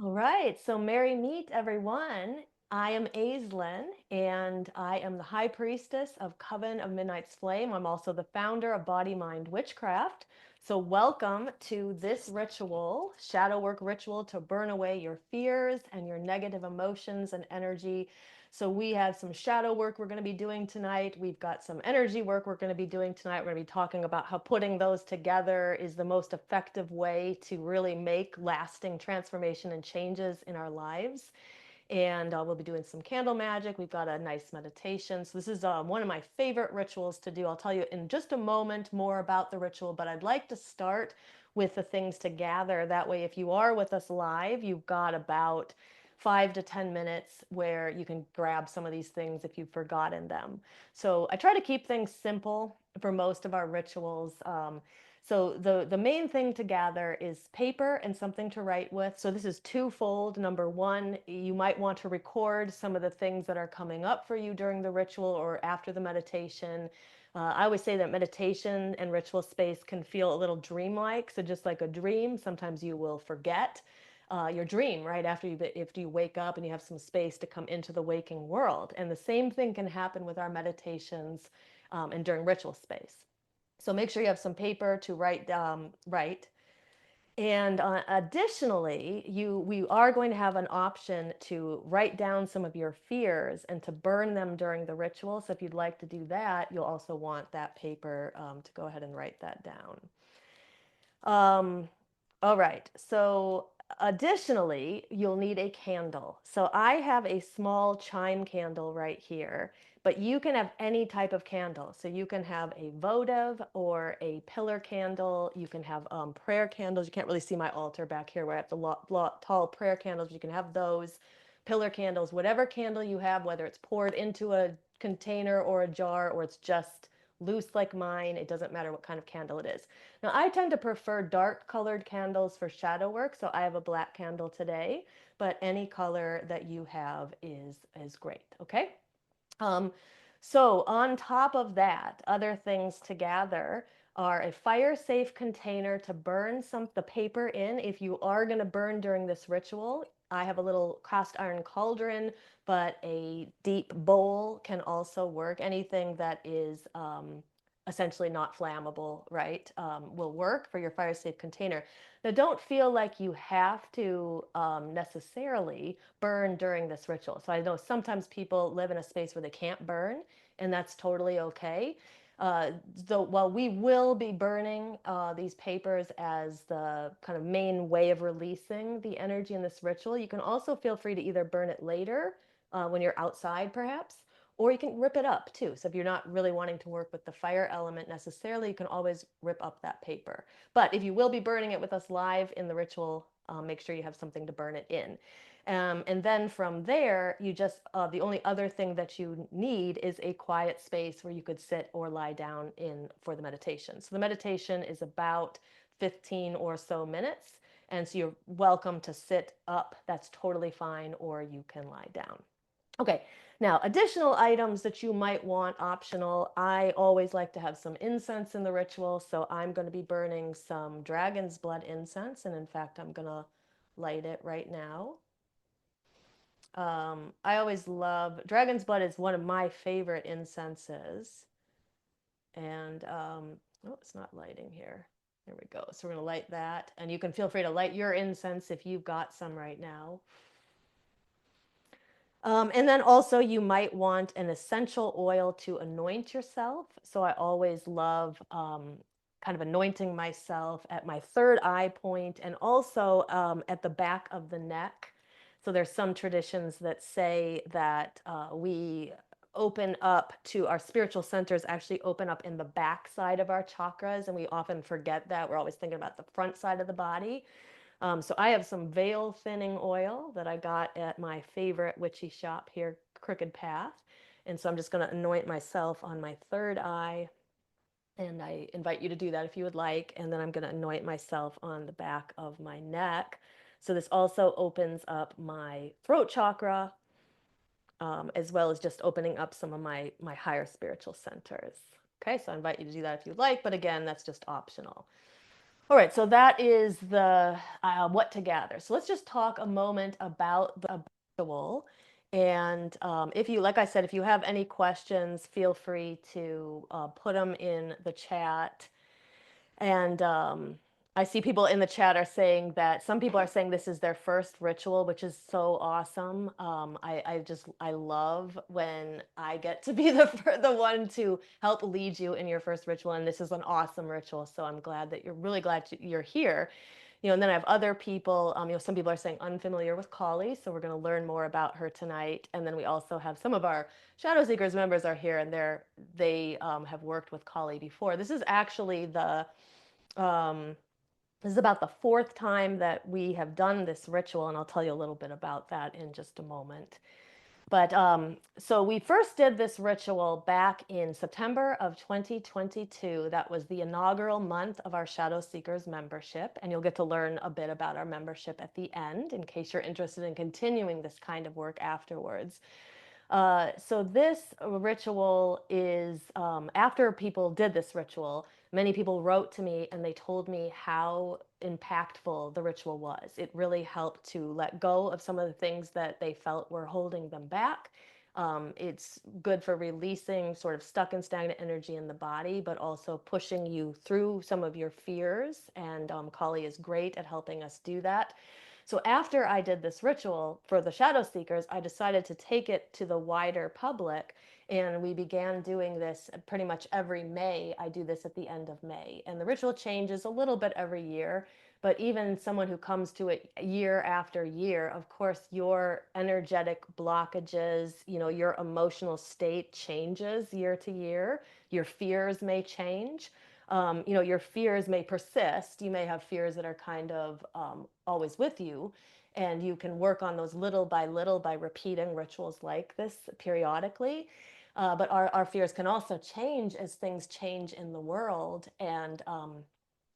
All right, so merry meet everyone. I am Aislinn, and I am the High Priestess of Coven of Midnight's Flame. I'm also the founder of Body Mind Witchcraft. So welcome to this ritual, shadow work ritual to burn away your fears and your negative emotions and energy. So we have some shadow work we're going to be doing tonight. We've got some energy work we're going to be doing tonight. We're going to be talking about how putting those together is the most effective way to really make lasting transformation and changes in our lives. And we'll be doing some candle magic. We've got a nice meditation. So this is one of my favorite rituals to do. I'll tell you in just a moment more about the ritual, but I'd like to start with the things to gather. That way, if you are with us live, you've got about 5 to 10 minutes where you can grab some of these things if you've forgotten them. So I try to keep things simple for most of our rituals. So the main thing to gather is paper and something to write with. So this is twofold. Number one, you might want to record some of the things that are coming up for you during the ritual or after the meditation. I always say that meditation and ritual space can feel a little dreamlike. So just like a dream, sometimes you will forget your dream right after you wake up and you have some space to come into the waking world. And the same thing can happen with our meditations and during ritual space. So make sure you have some paper to write. And additionally, we are going to have an option to write down some of your fears and to burn them during the ritual. So if you'd like to do that, you'll also want that paper to go ahead and write that down. Um, all right. So additionally, you'll need a candle. So I have a small chime candle right here, but you can have any type of candle. So you can have a votive or a pillar candle. You can have prayer candles. You can't really see my altar back here where I have the tall prayer candles. You can have those pillar candles, whatever candle you have, whether it's poured into a container or a jar or it's just loose like mine. It doesn't matter what kind of candle it is. Now, I tend to prefer dark colored candles for shadow work, so I have a black candle today, but any color that you have is great, okay? Um, so on top of that, other things to gather are a fire safe container to burn the paper in if you are going to burn during this ritual. I have a little cast iron cauldron, but a deep bowl can also work. Anything that is essentially not flammable, right, will work for your fire safe container. Now, don't feel like you have to necessarily burn during this ritual. So I know sometimes people live in a space where they can't burn, and that's totally okay. So while we will be burning these papers as the kind of main way of releasing the energy in this ritual, you can also feel free to either burn it later when you're outside, perhaps, or you can rip it up too. So if you're not really wanting to work with the fire element necessarily, you can always rip up that paper. But if you will be burning it with us live in the ritual, make sure you have something to burn it in. And then from there, the only other thing that you need is a quiet space where you could sit or lie down in for the meditation. So the meditation is about 15 or so minutes. And so you're welcome to sit up. That's totally fine. Or you can lie down. Okay, now additional items that you might want optional. I always like to have some incense in the ritual, so I'm going to be burning some dragon's blood incense, and in fact, I'm going to light it right now. I always love dragon's blood is one of my favorite incenses, and oh, it's not lighting here. There we go. So we're going to light that, and you can feel free to light your incense if you've got some right now. And then also you might want an essential oil to anoint yourself. So I always love kind of anointing myself at my third eye point and also at the back of the neck. So there's some traditions that say that we open up to our spiritual centers actually open up in the back side of our chakras, and we often forget that. We're always thinking about the front side of the body. So I have some veil thinning oil that I got at my favorite witchy shop here, Crooked Path. And so I'm just going to anoint myself on my third eye. And I invite you to do that if you would like. And then I'm going to anoint myself on the back of my neck. So this also opens up my throat chakra, as well as just opening up some of my higher spiritual centers. Okay, so I invite you to do that if you'd like. But again, that's just optional. All right, so that is the what to gather. So let's just talk a moment about the ritual. And if you, like I said, if you have any questions, feel free to put them in the chat. And I see people in the chat are saying that some people are saying this is their first ritual, which is so awesome. I love when I get to be the one to help lead you in your first ritual, and this is an awesome ritual. So I'm glad that you're really glad you're here. And then I have other people. Some people are saying unfamiliar with Kali, so we're going to learn more about her tonight. And then we also have some of our Shadow Seekers members are here, and they have worked with Kali before. This is actually um, this is about the fourth time that we have done this ritual, and I'll tell you a little bit about that in just a moment. But so we first did this ritual back in September of 2022. That was the inaugural month of our Shadow Seekers membership. And you'll get to learn a bit about our membership at the end in case you're interested in continuing this kind of work afterwards. So this ritual is after people did this ritual, many people wrote to me and they told me how impactful the ritual was. It really helped to let go of some of the things that they felt were holding them back. It's good for releasing sort of stuck and stagnant energy in the body, but also pushing you through some of your fears. And Kali is great at helping us do that. So after I did this ritual for the Shadow Seekers, I decided to take it to the wider public. And we began doing this pretty much every May. I do this at the end of May. And the ritual changes a little bit every year. But even someone who comes to it year after year, of course, your energetic blockages, your emotional state changes year to year. Your fears may change. Your fears may persist. You may have fears that are kind of always with you. And you can work on those little by repeating rituals like this periodically. But our fears can also change as things change in the world. And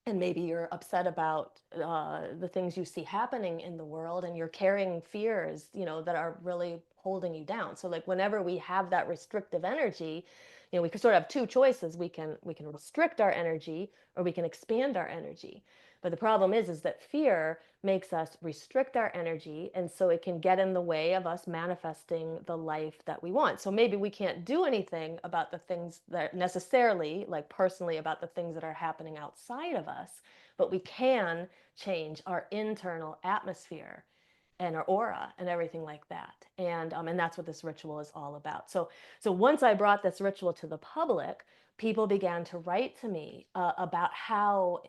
maybe you're upset about the things you see happening in the world, and you're carrying fears, that are really holding you down. So like whenever we have that restrictive energy, we can sort of have two choices. We can restrict our energy, or we can expand our energy. But the problem is that fear makes us restrict our energy, and so it can get in the way of us manifesting the life that we want. So maybe we can't do anything about the things that necessarily, like personally, about the things that are happening outside of us, but we can change our internal atmosphere and our aura and everything like that. And that's what this ritual is all about. So once I brought this ritual to the public, people began to write to me about how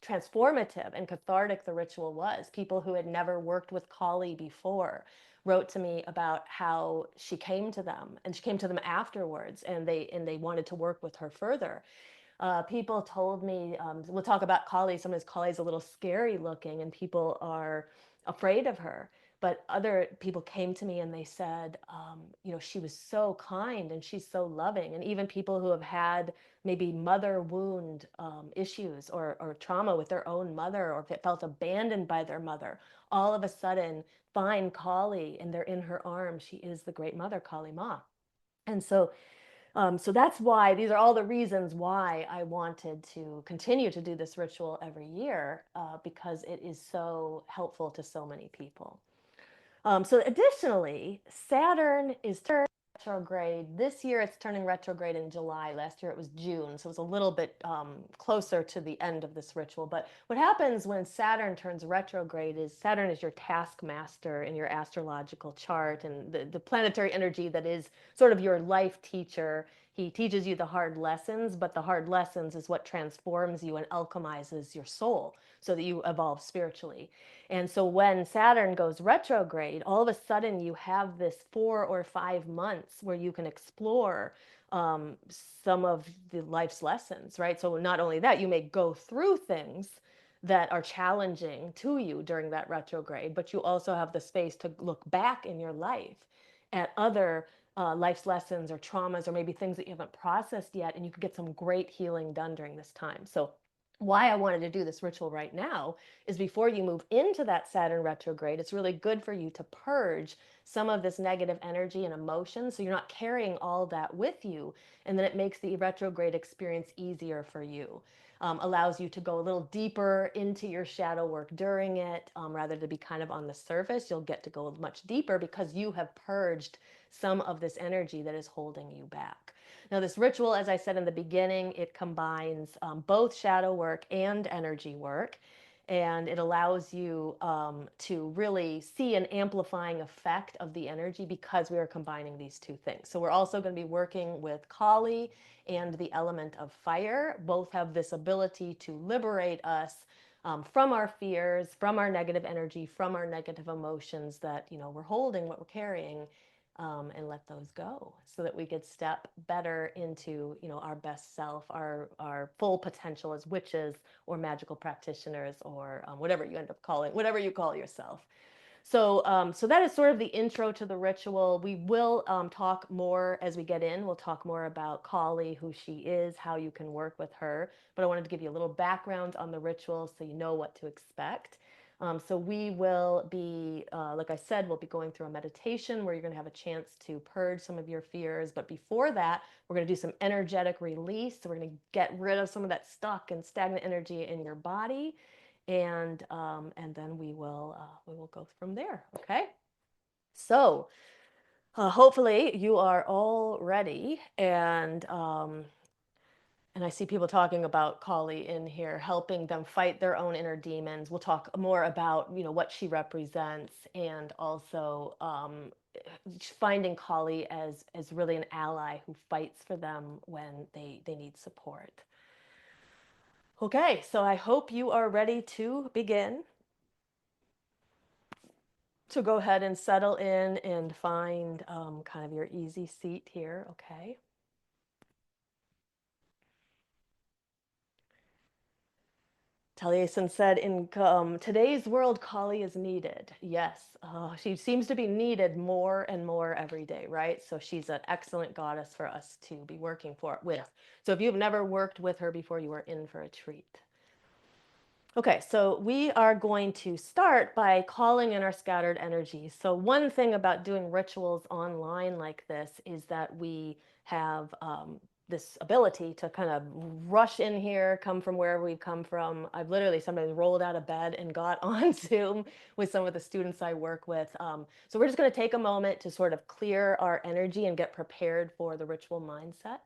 transformative and cathartic the ritual was. People who had never worked with Kali before wrote to me about how she came to them, and she came to them afterwards, and they wanted to work with her further. People told me, we'll talk about Kali. Sometimes Kali's a little scary looking and people are afraid of her. But other people came to me and they said, she was so kind and she's so loving. And even people who have had maybe mother wound issues, or trauma with their own mother, or felt abandoned by their mother, all of a sudden find Kali and they're in her arms. She is the great mother, Kali Ma. And so that's why these are all the reasons why I wanted to continue to do this ritual every year, because it is so helpful to so many people. So additionally, Saturn is turning retrograde. This year it's turning retrograde in July. Last year it was June, so it was a little bit closer to the end of this ritual. But what happens when Saturn turns retrograde is Saturn is your taskmaster in your astrological chart, and the planetary energy that is sort of your life teacher. He teaches you the hard lessons, but the hard lessons is what transforms you and alchemizes your soul so that you evolve spiritually. And so when Saturn goes retrograde, all of a sudden you have this 4 or 5 months where you can explore some of the life's lessons, right? So not only that, you may go through things that are challenging to you during that retrograde, but you also have the space to look back in your life at other life's lessons or traumas, or maybe things that you haven't processed yet, and you could get some great healing done during this time. So why I wanted to do this ritual right now is before you move into that Saturn retrograde, it's really good for you to purge some of this negative energy and emotion, so you're not carrying all that with you, and then it makes the retrograde experience easier for you. allows you to go a little deeper into your shadow work during it, rather than be kind of on the surface. You'll get to go much deeper because you have purged some of this energy that is holding you back. Now, this ritual, as I said in the beginning, it combines both shadow work and energy work. And it allows you to really see an amplifying effect of the energy because we are combining these two things. So we're also going to be working with Kali and the element of fire. Both have this ability to liberate us from our fears, from our negative energy, from our negative emotions that we're holding, what we're carrying, and let those go so that we could step better into our best self, our full potential as witches or magical practitioners, or whatever you end up calling, whatever you call yourself. So that is sort of the intro to the ritual. We will talk more as we get in. We'll talk more about Kali, who she is, how you can work with her. But I wanted to give you a little background on the ritual so you know what to expect. So we will be, like I said, we'll be going through a meditation where you're going to have a chance to purge some of your fears. But before that, we're going to do some energetic release. So we're going to get rid of some of that stuck and stagnant energy in your body, and then we will go from there. Okay. So hopefully you are all ready, and I see people talking about Kali in here, helping them fight their own inner demons. We'll talk more about what she represents, and also finding Kali as really an ally who fights for them when they need support. Okay, so I hope you are ready to begin. So go ahead and settle in and find kind of your easy seat here, okay? Taliesin said, in today's world, Kali is needed. Yes, she seems to be needed more and more every day, right? So she's an excellent goddess for us to be working with. So if you've never worked with her before, you are in for a treat. Okay, so we are going to start by calling in our scattered energies. So one thing about doing rituals online like this is that we have this ability to kind of rush in here, come from wherever we've come from. I've literally sometimes rolled out of bed and got on Zoom with some of the students I work with. So we're just going to take a moment to sort of clear our energy and get prepared for the ritual mindset.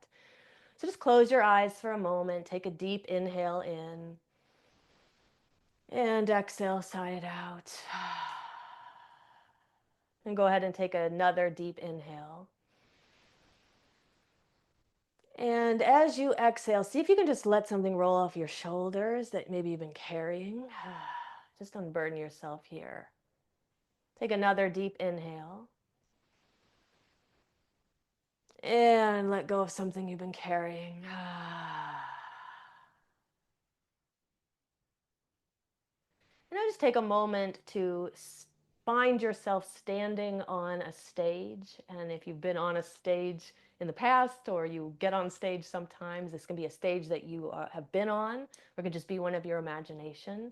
So just close your eyes for a moment, take a deep inhale in. And exhale, sigh it out. And go ahead and take another deep inhale. And as you exhale, see if you can just let something roll off your shoulders that maybe you've been carrying. Just unburden yourself here. Take another deep inhale. And let go of something you've been carrying. And now just take a moment to find yourself standing on a stage. And if you've been on a stage in the past, or you get on stage sometimes, this can be a stage that you have been on, or it could just be one of your imagination.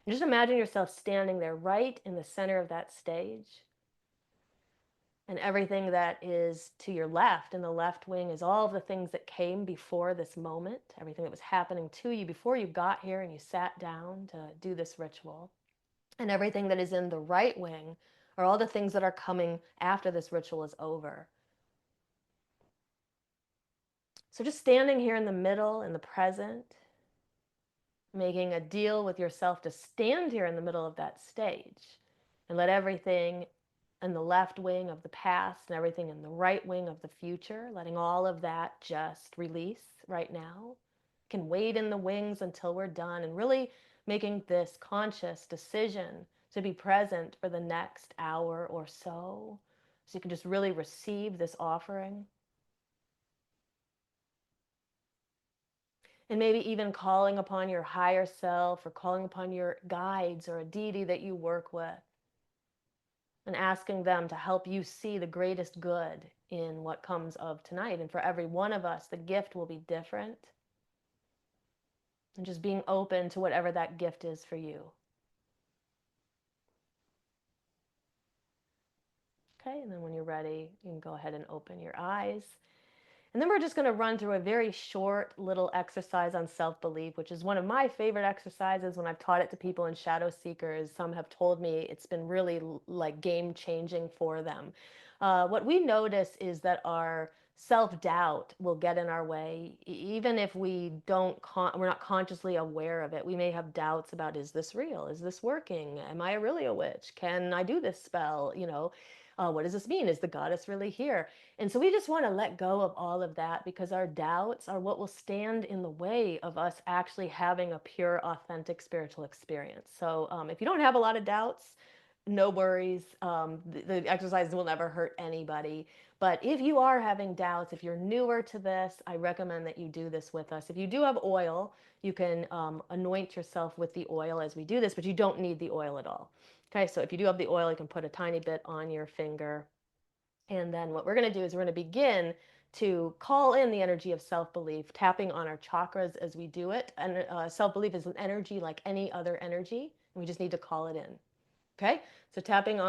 And just imagine yourself standing there right in the center of that stage. And everything that is to your left, in the left wing, is all of the things that came before this moment, everything that was happening to you before you got here and you sat down to do this ritual. And everything that is in the right wing are all the things that are coming after this ritual is over. So just standing here in the middle, in the present, making a deal with yourself to stand here in the middle of that stage and let everything in the left wing of the past and everything in the right wing of the future, letting all of that just release right now. Can wait in the wings until we're done, and really making this conscious decision to be present for the next hour or so you can just really receive this offering. And maybe even calling upon your higher self, or calling upon your guides or a deity that you work with, and asking them to help you see the greatest good in what comes of tonight. And for every one of us, the gift will be different. And just being open to whatever that gift is for you. Okay, and then when you're ready, you can go ahead and open your eyes. And then we're just going to run through a very short little exercise on self-belief, which is one of my favorite exercises when I've taught it to people in Shadow Seekers. Some have told me it's been really like game changing for them. What we notice is that our self-doubt will get in our way, even if we're not consciously aware of it. We may have doubts about, is this real? Is this working? Am I really a witch? Can I do this spell? What does this mean? Is the goddess really here? And so we just want to let go of all of that, because our doubts are what will stand in the way of us actually having a pure, authentic spiritual experience. So if you don't have a lot of doubts, no worries. The exercises will never hurt anybody. But if you are having doubts, if you're newer to this, I recommend that you do this with us. If you do have oil, you can anoint yourself with the oil as we do this, but you don't need the oil at all. Okay, so if you do have the oil, you can put a tiny bit on your finger. And then what we're going to do is we're going to begin to call in the energy of self-belief, tapping on our chakras as we do it. And self-belief is an energy like any other energy, and we just need to call it in. Okay, so tapping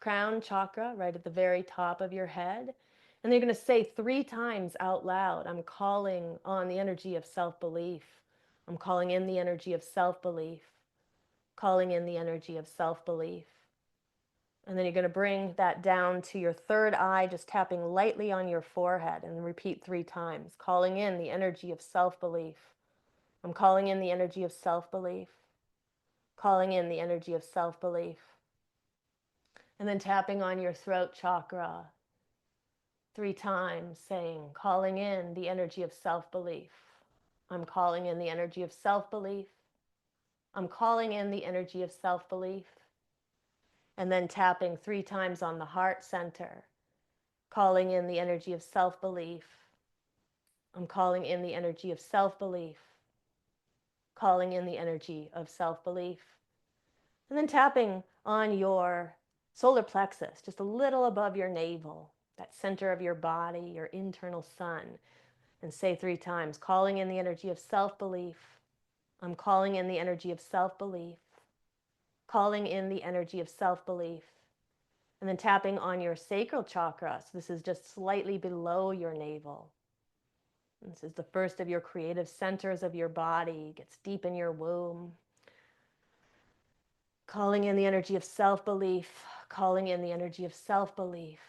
crown chakra right at the very top of your head. And then you're going to say 3 times out loud, I'm calling on the energy of self-belief. I'm calling in the energy of self-belief. Calling in the energy of self-belief. And then you're going to bring that down to your third eye, just tapping lightly on your forehead, and repeat 3 times, calling in the energy of self-belief. I'm calling in the energy of self-belief. Calling in the energy of self-belief. And then tapping on your throat chakra 3 times, saying, calling in the energy of self-belief. I'm calling in the energy of self-belief. I'm calling in the energy of self-belief. And then tapping 3 times on the heart center, calling in the energy of self-belief. I'm calling in the energy of self-belief. Calling in the energy of self-belief. And then tapping on your solar plexus, just a little above your navel, that center of your body, your internal sun. And say 3 times, calling in the energy of self-belief. I'm calling in the energy of self-belief. Calling in the energy of self-belief. And then tapping on your sacral chakra. So this is just slightly below your navel. This is the first of your creative centers of your body. It gets deep in your womb. Calling in the energy of self-belief. Calling in the energy of self-belief.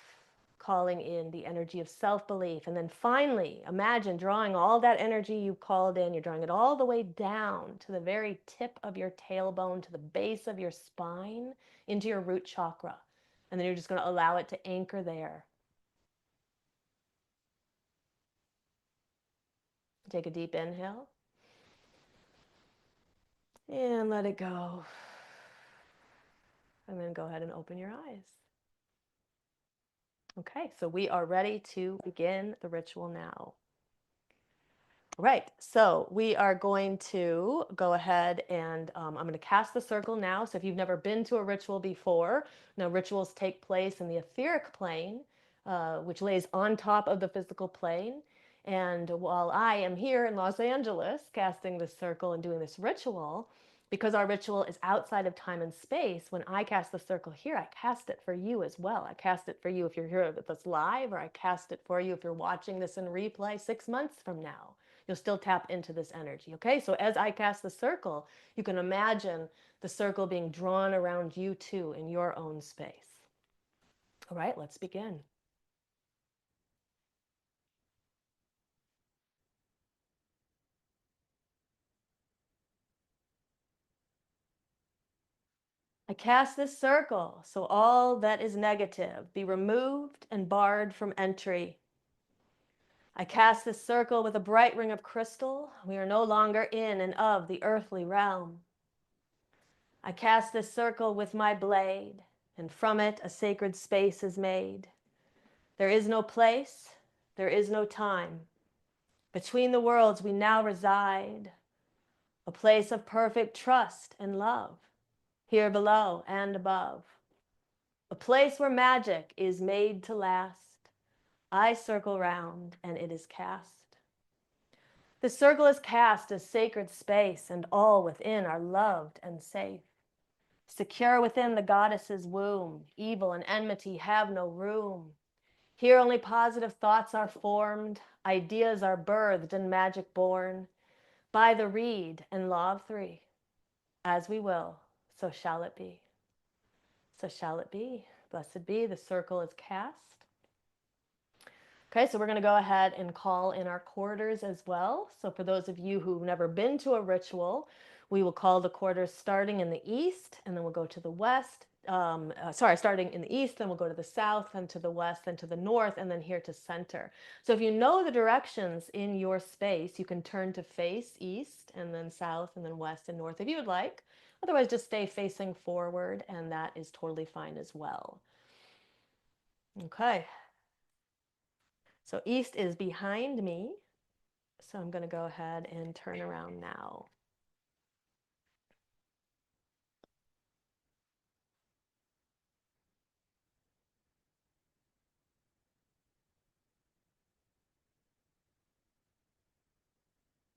Calling in the energy of self-belief. And then finally, imagine drawing all that energy you called in. You're drawing it all the way down to the very tip of your tailbone, to the base of your spine, into your root chakra. And then you're just going to allow it to anchor there. Take a deep inhale. And let it go. And then go ahead and open your eyes. Okay, so we are ready to begin the ritual now. Right, so we are going to go ahead and I'm going to cast the circle now. So if you've never been to a ritual before, rituals take place in the etheric plane, which lays on top of the physical plane. And while I am here in Los Angeles casting this circle and doing this ritual, because our ritual is outside of time and space, when I cast the circle here, I cast it for you as well. I cast it for you if you're here with us live, or I cast it for you if you're watching this in replay 6 months from now. You'll still tap into this energy, okay? So as I cast the circle, you can imagine the circle being drawn around you too in your own space. All right, let's begin. I cast this circle so all that is negative be removed and barred from entry. I cast this circle with a bright ring of crystal. We are no longer in and of the earthly realm. I cast this circle with my blade, and from it a sacred space is made. There is no place, there is no time. Between the worlds we now reside, a place of perfect trust and love, here below and above. A place where magic is made to last. I circle round and it is cast. The circle is cast as sacred space, and all within are loved and safe. Secure within the goddess's womb, evil and enmity have no room. Here only positive thoughts are formed, ideas are birthed and magic born. By the reed and law of three, as we will, so shall it be. So shall it be. Blessed be. The circle is cast. Okay, so we're going to go ahead and call in our quarters as well. So for those of you who've never been to a ritual, we will call the quarters starting in the east, and then we'll go to the west. Starting in the east, then we'll go to the south, then to the west, then to the north, and then here to center. So if you know the directions in your space, you can turn to face east, and then south, and then west and north if you would like. Otherwise, just stay facing forward, and that is totally fine as well. Okay. So east is behind me. So I'm going to go ahead and turn around now.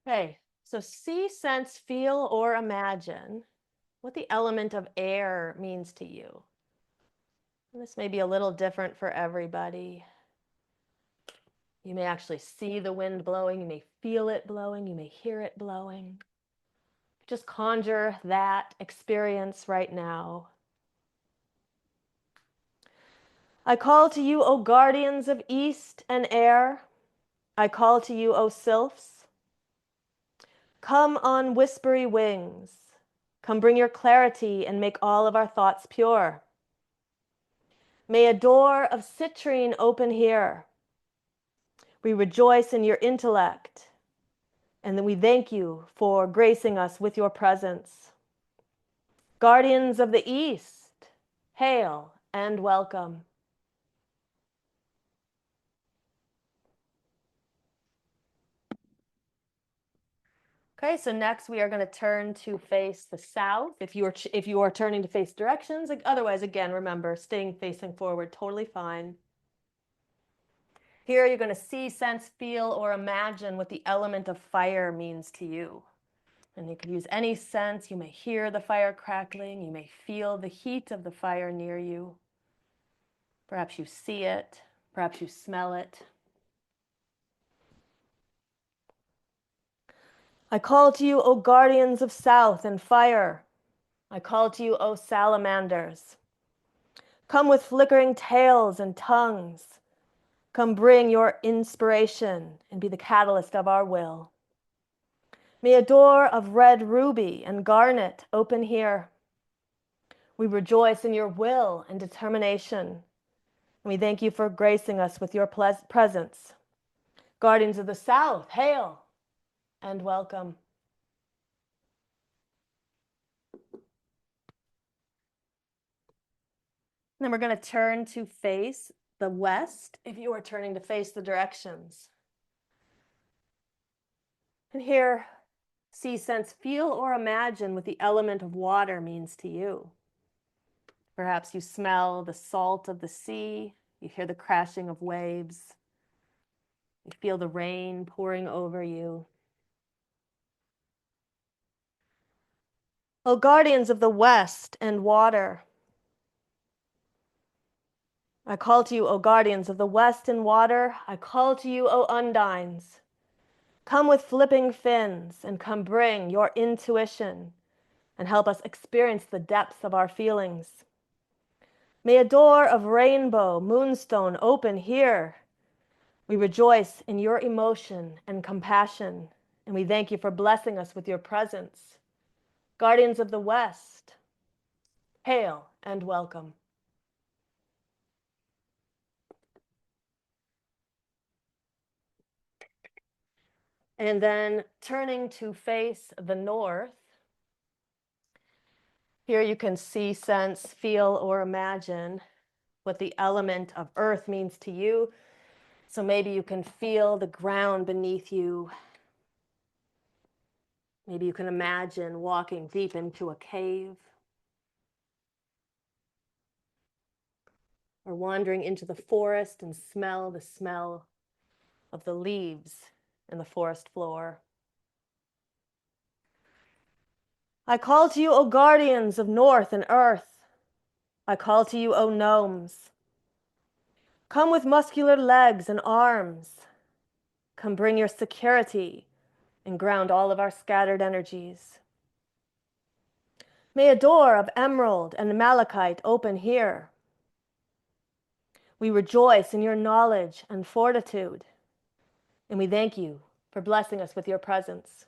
Okay, so see, sense, feel, or imagine what the element of air means to you. And this may be a little different for everybody. You may actually see the wind blowing, you may feel it blowing, you may hear it blowing. Just conjure that experience right now. I call to you, O guardians of east and air. I call to you, O sylphs. Come on whispery wings. Come bring your clarity and make all of our thoughts pure. May a door of citrine open here. We rejoice in your intellect, and then we thank you for gracing us with your presence. Guardians of the East, hail and welcome. Okay, so next we are going to turn to face the south. If you are turning to face directions, otherwise, again, remember, staying facing forward, totally fine. Here you're going to see, sense, feel, or imagine what the element of fire means to you. And you can use any sense. You may hear the fire crackling. You may feel the heat of the fire near you. Perhaps you see it. Perhaps you smell it. I call to you, O guardians of south and fire. I call to you, O salamanders. Come with flickering tails and tongues. Come bring your inspiration and be the catalyst of our will. May a door of red ruby and garnet open here. We rejoice in your will and determination, and we thank you for gracing us with your presence. Guardians of the South, hail and welcome. Then we're going to turn to face the west if you are turning to face the directions. And here, see, sense, feel, or imagine what the element of water means to you. Perhaps you smell the salt of the sea, you hear the crashing of waves, you feel the rain pouring over you. O guardians of the west and water, I call to you, O guardians of the west and water. I call to you, O undines. Come with flipping fins and come bring your intuition and help us experience the depths of our feelings. May a door of rainbow moonstone open here. We rejoice in your emotion and compassion, and we thank you for blessing us with your presence. Guardians of the West, hail and welcome. And then turning to face the north, here you can see, sense, feel, or imagine what the element of earth means to you. So maybe you can feel the ground beneath you. Maybe you can imagine walking deep into a cave or wandering into the forest and smell the smell of the leaves in the forest floor. I call to you, O guardians of north and earth. I call to you, O gnomes. Come with muscular legs and arms. Come bring your security and ground all of our scattered energies. May a door of emerald and malachite open here. We rejoice in your knowledge and fortitude, and we thank you for blessing us with your presence.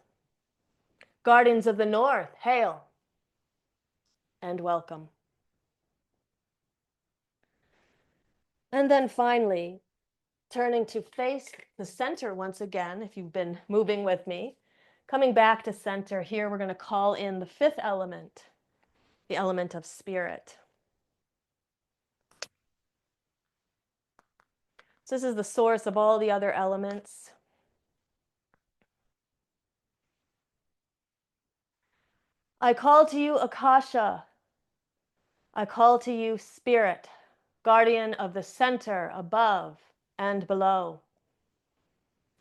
Guardians of the North, hail and welcome. And then finally, turning to face the center once again, if you've been moving with me, coming back to center here, we're going to call in the fifth element, the element of spirit. So this is the source of all the other elements. I call to you, Akasha. I call to you, Spirit, guardian of the center, above and below.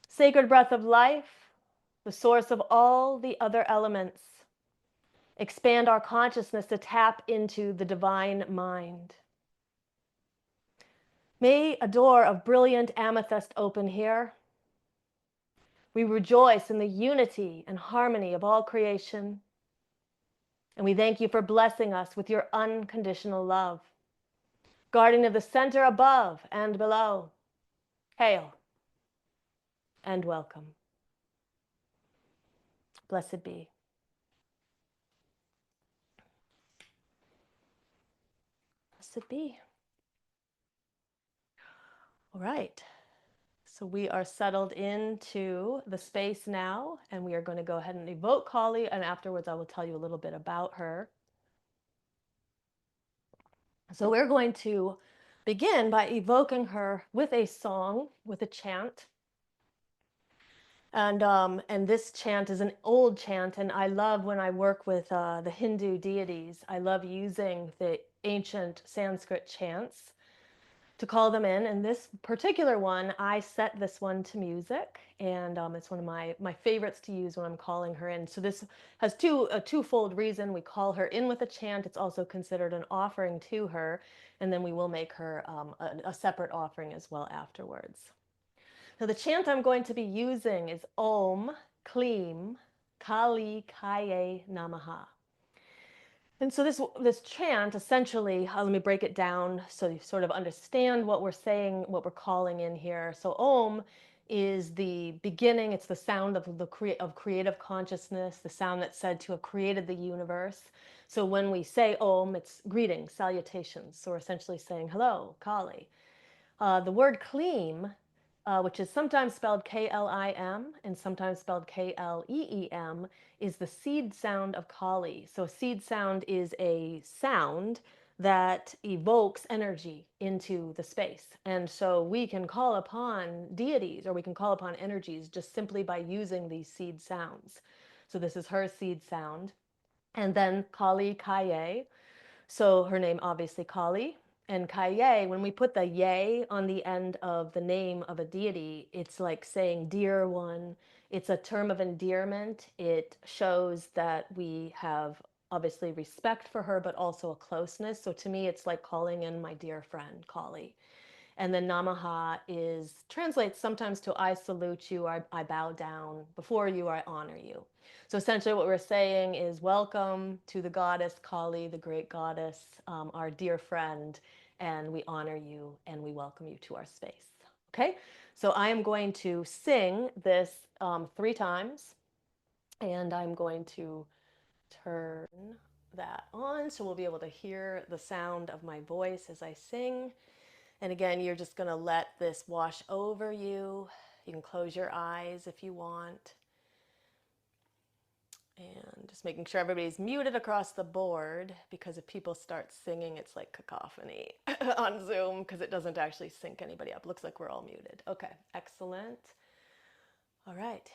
Sacred breath of life, the source of all the other elements. Expand our consciousness to tap into the divine mind. May a door of brilliant amethyst open here. We rejoice in the unity and harmony of all creation. And we thank you for blessing us with your unconditional love. Guardian of the center above and below, hail and welcome. Blessed be. Blessed be. All right. So we are settled into the space now, and we are going to go ahead and evoke Kali, and afterwards I will tell you a little bit about her. So we're going to begin by evoking her with a song, with a chant. And this chant is an old chant, and I love when I work with the Hindu deities, I love using the ancient Sanskrit chants to call them in. And this particular one, I set this one to music, and it's one of my favorites to use when I'm calling her in. So this has a twofold reason. We call her in with a chant. It's also considered an offering to her, and then we will make her a separate offering as well afterwards. So the chant I'm going to be using is Om Kleem Kali Kaye Namaha. And so this chant essentially, let me break it down so you sort of understand what we're saying, what we're calling in here. So Om is the beginning, it's the sound of creative consciousness, the sound that's said to have created the universe. So when we say Om, it's greetings, salutations. So we're essentially saying, hello, Kali. The word Kleem, which is sometimes spelled K-L-I-M and sometimes spelled K-L-E-E-M, is the seed sound of Kali. So a seed sound is a sound that evokes energy into the space. And so we can call upon deities, or we can call upon energies just simply by using these seed sounds. So this is her seed sound. And then Kali Kaye. So her name, obviously, Kali. And Kaye, when we put the ye on the end of the name of a deity, it's like saying dear one. It's a term of endearment. It shows that we have obviously respect for her, but also a closeness. So to me, it's like calling in my dear friend, Kali. And then Namaha translates sometimes to I salute you, I bow down. Before you, I honor you. So essentially what we're saying is welcome to the goddess Kali, the great goddess, our dear friend, and we honor you and we welcome you to our space. Okay, so I am going to sing this 3 times, and I'm going to turn that on so we'll be able to hear the sound of my voice as I sing. And again, you're just going to let this wash over you. You can close your eyes if you want. And just making sure everybody's muted across the board, because if people start singing, it's like cacophony on Zoom because it doesn't actually sync anybody up. Looks like we're all muted. Okay, excellent. All right.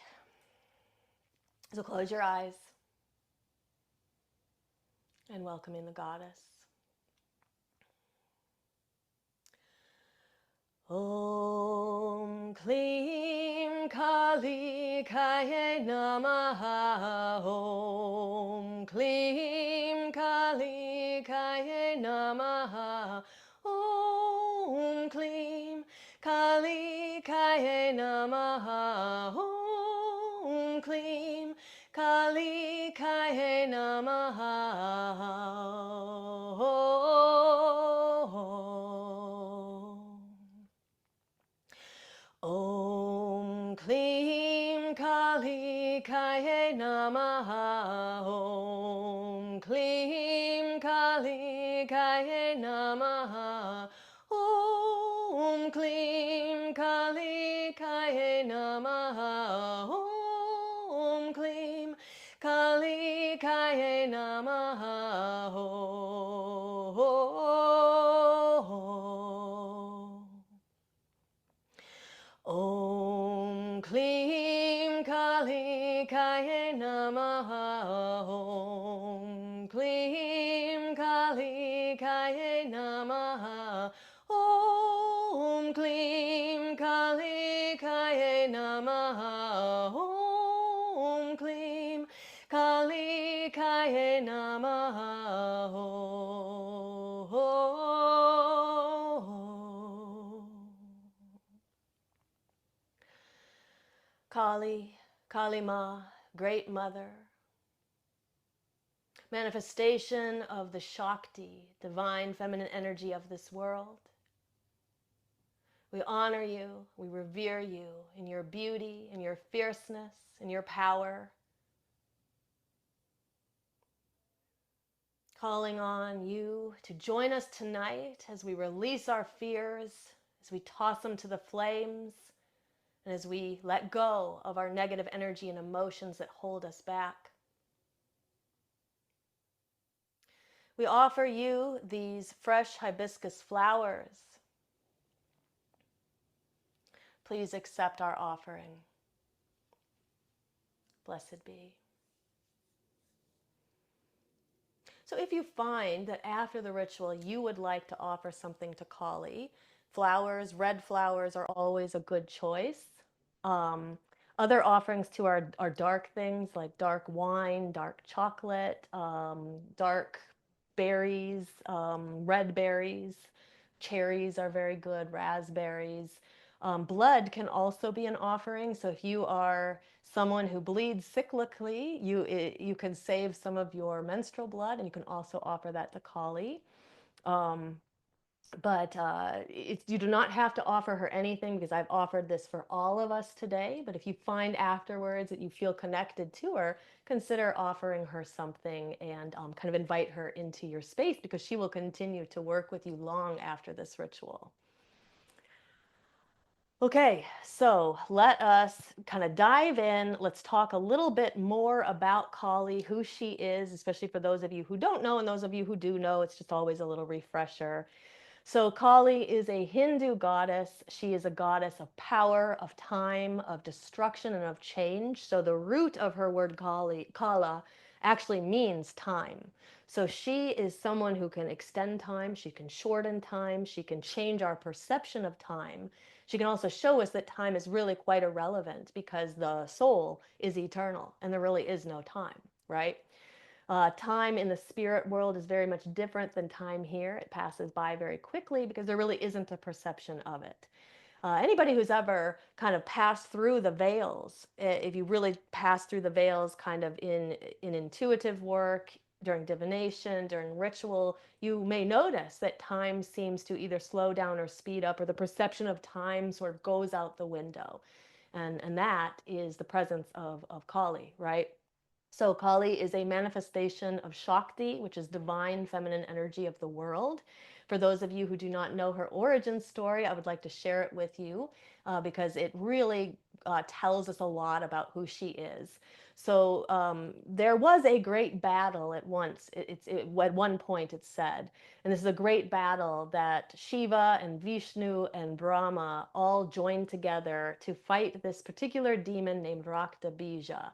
So close your eyes and welcome in the goddess. Om Kleem Kali Kaye Namaha. Om Kleem Kali Kaye Namaha. Om Kleem Kali Kaye Namaha. Om Klim Kali Kaye Namaha. Om Klim Kali Kaye Namaha. Om Klim Kali Kaye Namaha. Om Klim Kali Kaye Namaha. Om Klim Kali Kaye Namaha. Om Klim Kali Kaye Namaha. Kali, Kali Ma, Great Mother, manifestation of the Shakti, divine feminine energy of this world. We honor you, we revere you in your beauty, in your fierceness, in your power. Calling on you to join us tonight as we release our fears, as we toss them to the flames, and as we let go of our negative energy and emotions that hold us back. We offer you these fresh hibiscus flowers. Please accept our offering. Blessed be. So if you find that after the ritual you would like to offer something to Kali, flowers, red flowers are always a good choice. Um, Other offerings too are dark things like dark wine, dark chocolate, dark berries, red berries. Cherries are very good, raspberries. Blood can also be an offering. So if you are someone who bleeds cyclically, you can save some of your menstrual blood, and you can also offer that to Kali. Um, but you do not have to offer her anything, because I've offered this for all of us today. But if you find afterwards that you feel connected to her, consider offering her something and kind of invite her into your space, because she will continue to work with you long after this ritual. Okay, so let us kind of dive in. Let's talk a little bit more about Kali, who she is, especially for those of you who don't know, and those of you who do know, it's just always a little refresher. So Kali is a Hindu goddess. She is a goddess of power, of time, of destruction, and of change. So the root of her word Kala, actually means time. So she is someone who can extend time, she can shorten time, she can change our perception of time. She can also show us that time is really quite irrelevant, because the soul is eternal and there really is no time, right? Time in the spirit world is very much different than time here. It passes by very quickly because there really isn't a perception of it. Anybody who's ever kind of passed through the veils, if you really pass through the veils kind of in intuitive work, during divination, during ritual, you may notice that time seems to either slow down or speed up, or the perception of time sort of goes out the window. And that is the presence of Kali, right? So Kali is a manifestation of Shakti, which is divine feminine energy of the world. For those of you who do not know her origin story, I would like to share it with you, because it really tells us a lot about who she is. So there was a great battle at once. At one point it's said, and this is a great battle that Shiva and Vishnu and Brahma all joined together to fight this particular demon named Rakta Bija.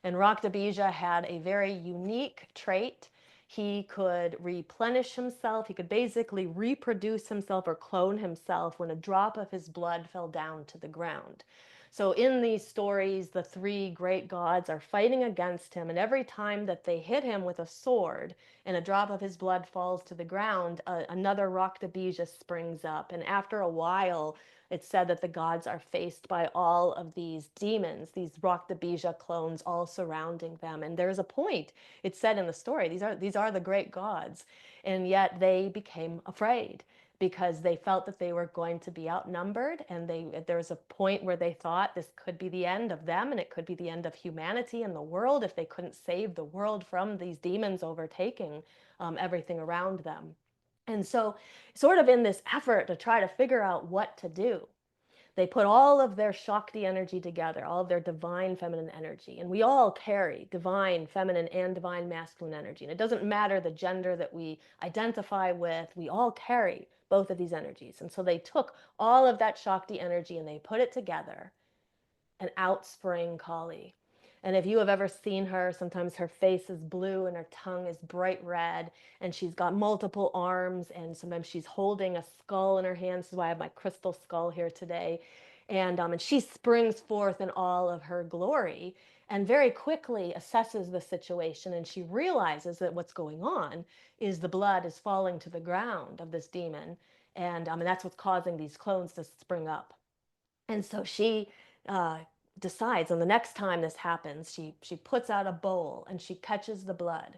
And Raktabija had a very unique trait. He could replenish himself. He could basically reproduce himself or clone himself when a drop of his blood fell down to the ground. So in these stories, the three great gods are fighting against him, and every time that they hit him with a sword and a drop of his blood falls to the ground, another Raktabija springs up. And after a while, it's said that the gods are faced by all of these demons, these Raktabija clones, all surrounding them. And there's a point, it's said in the story, these are the great gods, and yet they became afraid. because they felt that they were going to be outnumbered, and there was a point where they thought this could be the end of them, and it could be the end of humanity and the world if they couldn't save the world from these demons overtaking everything around them. And so, sort of in this effort to try to figure out what to do, they put all of their Shakti energy together, all of their divine feminine energy. And we all carry divine feminine and divine masculine energy. And it doesn't matter the gender that we identify with, we all carry both of these energies. And so they took all of that Shakti energy and they put it together, and out sprang Kali. And if you have ever seen her, sometimes her face is blue and her tongue is bright red, and she's got multiple arms, and sometimes she's holding a skull in her hands. This is why I have my crystal skull here today. And she springs forth in all of her glory and very quickly assesses the situation, and she realizes that what's going on is the blood is falling to the ground of this demon, and that's what's causing these clones to spring up. And so she uh, decides, and the next time this happens, she puts out a bowl and she catches the blood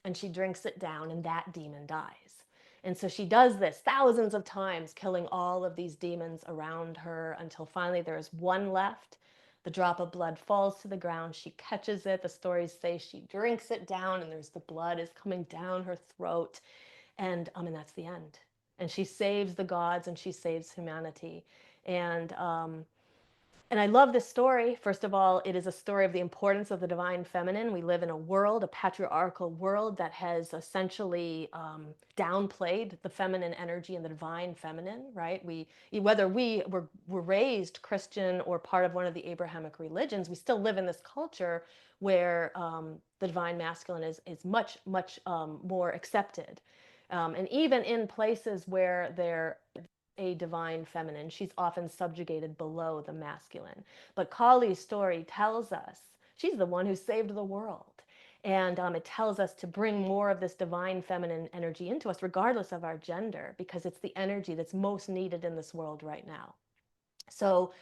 and she drinks it down, and that demon dies. And so she does this thousands of times, killing all of these demons around her until finally there is one left. The drop of blood falls to the ground. She catches it. The stories say she drinks it down, and there's the blood is coming down her throat, and that's the end. And she saves the gods and she saves humanity. And and I love this story. First of all, it is a story of the importance of the divine feminine. We live in a world, a patriarchal world, that has essentially downplayed the feminine energy and the divine feminine, right? Whether we were raised Christian or part of one of the Abrahamic religions, we still live in this culture where the divine masculine is much, much more accepted. And even in places where there a divine feminine, she's often subjugated below the masculine. But Kali's story tells us she's the one who saved the world. And it tells us to bring more of this divine feminine energy into us, regardless of our gender, because it's the energy that's most needed in this world right now. So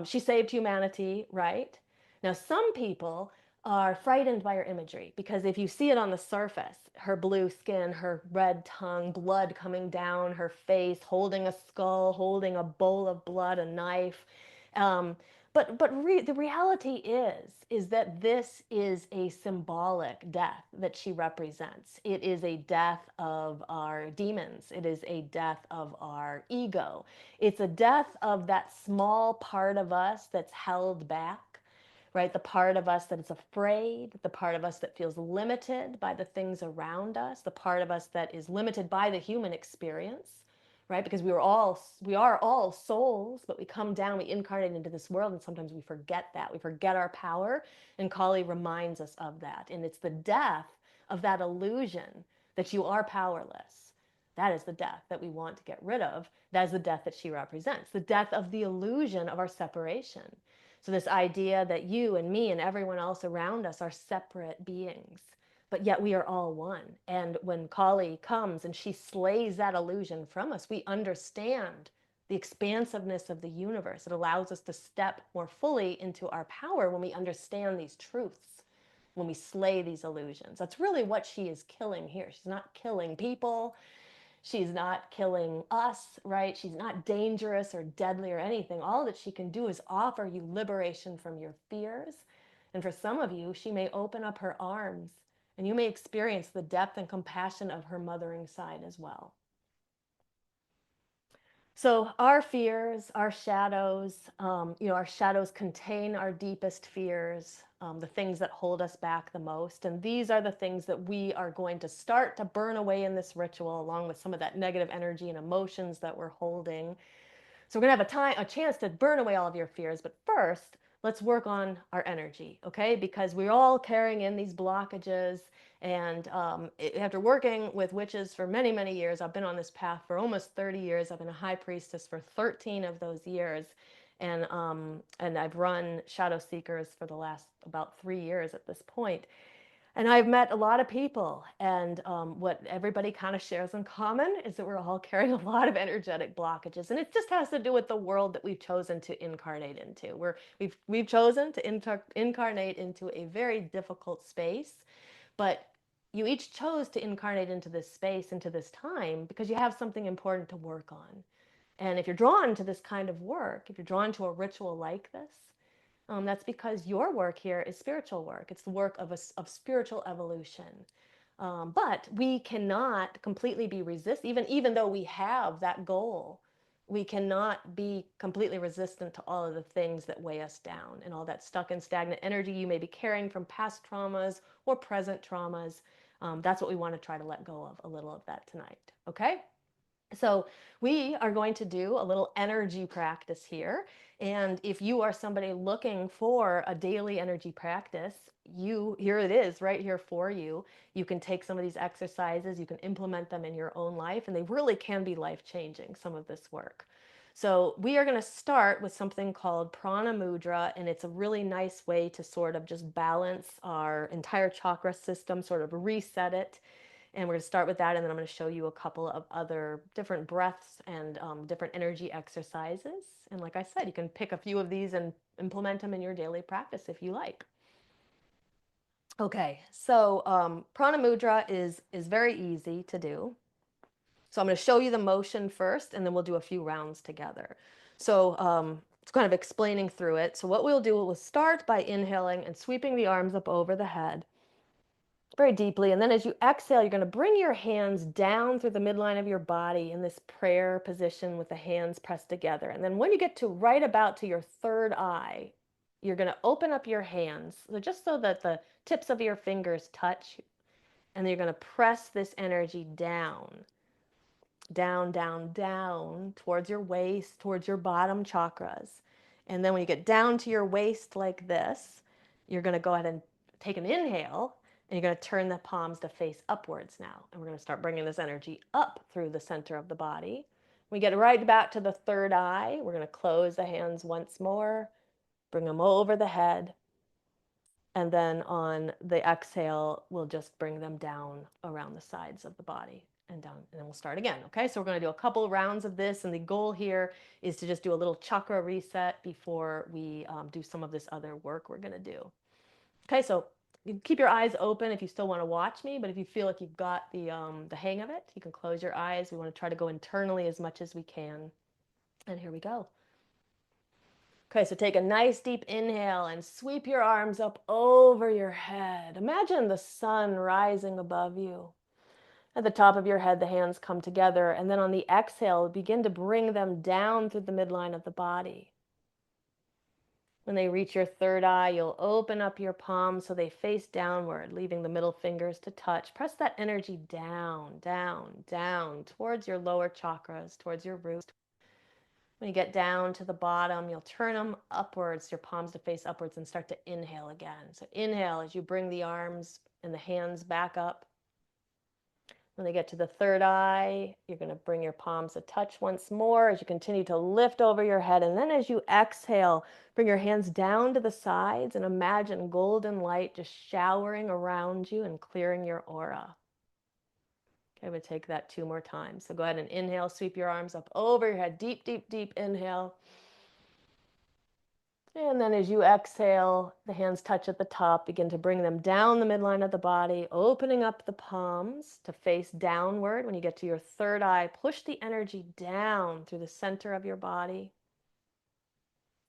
she saved humanity, right? Now, some people are frightened by her imagery because if you see it on the surface, her blue skin, her red tongue, blood coming down her face, holding a skull, holding a bowl of blood, a knife. Um, but the reality is that this is a symbolic death that she represents. It is a death of our demons. It is a death of our ego. It's a death of that small part of us that's held back, right? The part of us that is afraid, the part of us that feels limited by the things around us, the part of us that is limited by the human experience, right? Because we are all souls, but we come down, we incarnate into this world, and sometimes we forget that. We forget our power, and Kali reminds us of that. And it's the death of that illusion that you are powerless. That is the death that we want to get rid of. That is the death that she represents, the death of the illusion of our separation. So, this idea that you and me and everyone else around us are separate beings, but yet we are all one. And when Kali comes and she slays that illusion from us, we understand the expansiveness of the universe. It allows us to step more fully into our power when we understand these truths, when we slay these illusions. That's really what she is killing here. She's not killing people. She's not killing us, right? She's not dangerous or deadly or anything. All that she can do is offer you liberation from your fears. And for some of you, she may open up her arms and you may experience the depth and compassion of her mothering side as well. So our fears, our shadows contain our deepest fears, the things that hold us back the most. And these are the things that we are going to start to burn away in this ritual, along with some of that negative energy and emotions that we're holding. So we're gonna have a chance to burn away all of your fears. But first, let's work on our energy, okay? Because we're all carrying in these blockages. And after working with witches for many, many years, I've been on this path for almost 30 years. I've been a high priestess for 13 of those years. And I've run Shadow Seekers for the last about 3 years at this point. And I've met a lot of people, and what everybody kind of shares in common is that we're all carrying a lot of energetic blockages, and it just has to do with the world that we've chosen to incarnate into. We've chosen to incarnate into a very difficult space, but you each chose to incarnate into this space, into this time, because you have something important to work on. And if you're drawn to this kind of work, if you're drawn to a ritual like this, that's because your work here is spiritual work. It's the work of spiritual evolution. But we cannot completely be even though we have that goal, we cannot be completely resistant to all of the things that weigh us down and all that stuck and stagnant energy you may be carrying from past traumas or present traumas. That's what we want to try to let go of, a little of that tonight. Okay? So we are going to do a little energy practice here. And if you are somebody looking for a daily energy practice, here it is right here for you. You can take some of these exercises, you can implement them in your own life, and they really can be life-changing, some of this work. So we are going to start with something called prana mudra, and it's a really nice way to sort of just balance our entire chakra system, sort of reset it. And we're going to start with that, and then I'm going to show you a couple of other different breaths and different energy exercises. And like I said, you can pick a few of these and implement them in your daily practice if you like. Okay, so prana mudra is very easy to do. So I'm going to show you the motion first, and then we'll do a few rounds together. So it's kind of explaining through it. So what we'll do, we'll start by inhaling and sweeping the arms up over the head very deeply. And then as you exhale, you're going to bring your hands down through the midline of your body in this prayer position with the hands pressed together. And then when you get to right about to your third eye, you're going to open up your hands, so just so that the tips of your fingers touch. And then you're going to press this energy down, down, down, down towards your waist, towards your bottom chakras. And then when you get down to your waist like this, you're going to go ahead and take an inhale, and you're going to turn the palms to face upwards now. And we're going to start bringing this energy up through the center of the body. When we get right back to the third eye, we're going to close the hands once more, bring them over the head, and then on the exhale, we'll just bring them down around the sides of the body and down, and then we'll start again. Okay, so we're going to do a couple rounds of this, and the goal here is to just do a little chakra reset before we do some of this other work we're going to do. Okay, so you keep your eyes open if you still want to watch me, but if you feel like you've got the hang of it, you can close your eyes. We want to try to go internally as much as we can. And here we go. Okay, so take a nice deep inhale and sweep your arms up over your head. Imagine the sun rising above you. At the top of your head, the hands come together, and then on the exhale, begin to bring them down through the midline of the body. When they reach your third eye, you'll open up your palms so they face downward, leaving the middle fingers to touch. Press that energy down, down, down towards your lower chakras, towards your roots. When you get down to the bottom, you'll turn them upwards, your palms to face upwards, and start to inhale again. So inhale as you bring the arms and the hands back up. When they get to the third eye, you're going to bring your palms to touch once more as you continue to lift over your head. And then as you exhale, bring your hands down to the sides and imagine golden light just showering around you and clearing your aura. Okay, we'll take that 2 more times. So go ahead and inhale, sweep your arms up over your head. Deep, deep, deep inhale. And then as you exhale, the hands touch at the top. Begin to bring them down the midline of the body, opening up the palms to face downward. When you get to your third eye, push the energy down through the center of your body.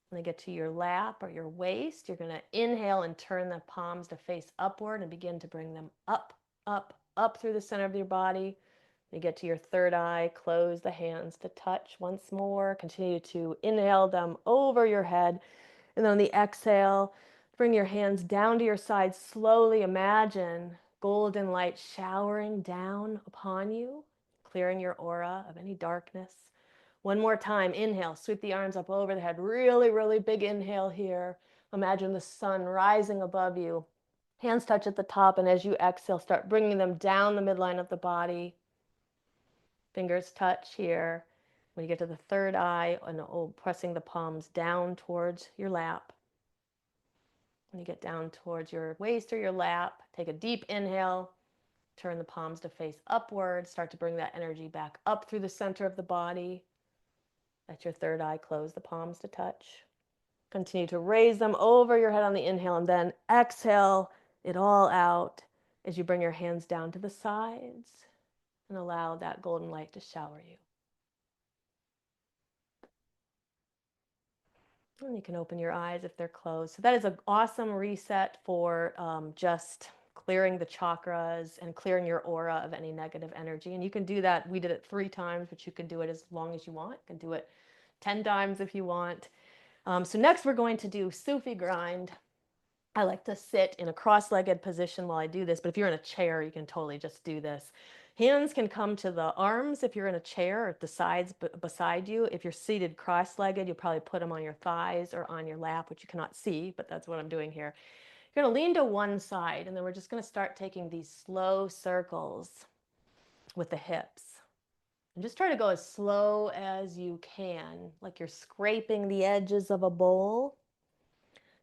When you get to your lap or your waist, you're going to inhale and turn the palms to face upward and begin to bring them up, up, up through the center of your body. When you get to your third eye, close the hands to touch once more. Continue to inhale them over your head. And then on the exhale, bring your hands down to your sides. Slowly imagine golden light showering down upon you, clearing your aura of any darkness. One more time, inhale, sweep the arms up over the head. Really, really big inhale here. Imagine the sun rising above you. Hands touch at the top, and as you exhale, start bringing them down the midline of the body. Fingers touch here. When you get to the third eye, and pressing the palms down towards your lap. When you get down towards your waist or your lap, take a deep inhale, turn the palms to face upward, start to bring that energy back up through the center of the body. Let your third eye close, the palms to touch. Continue to raise them over your head on the inhale, and then exhale it all out. as you bring your hands down to the sides and allow that golden light to shower you. And you can open your eyes if they're closed. So that is an awesome reset for just clearing the chakras and clearing your aura of any negative energy. And you can do that. We did it 3 times, but you can do it as long as you want. You can do it 10 times if you want. So next we're going to do Sufi grind. I like to sit in a cross-legged position while I do this, but if you're in a chair, you can totally just do this. Hands can come to the arms if you're in a chair, or at the sides beside you. If you're seated cross-legged, you'll probably put them on your thighs or on your lap, which you cannot see, but that's what I'm doing here. You're going to lean to one side, and then we're just going to start taking these slow circles with the hips. And just try to go as slow as you can, like you're scraping the edges of a bowl.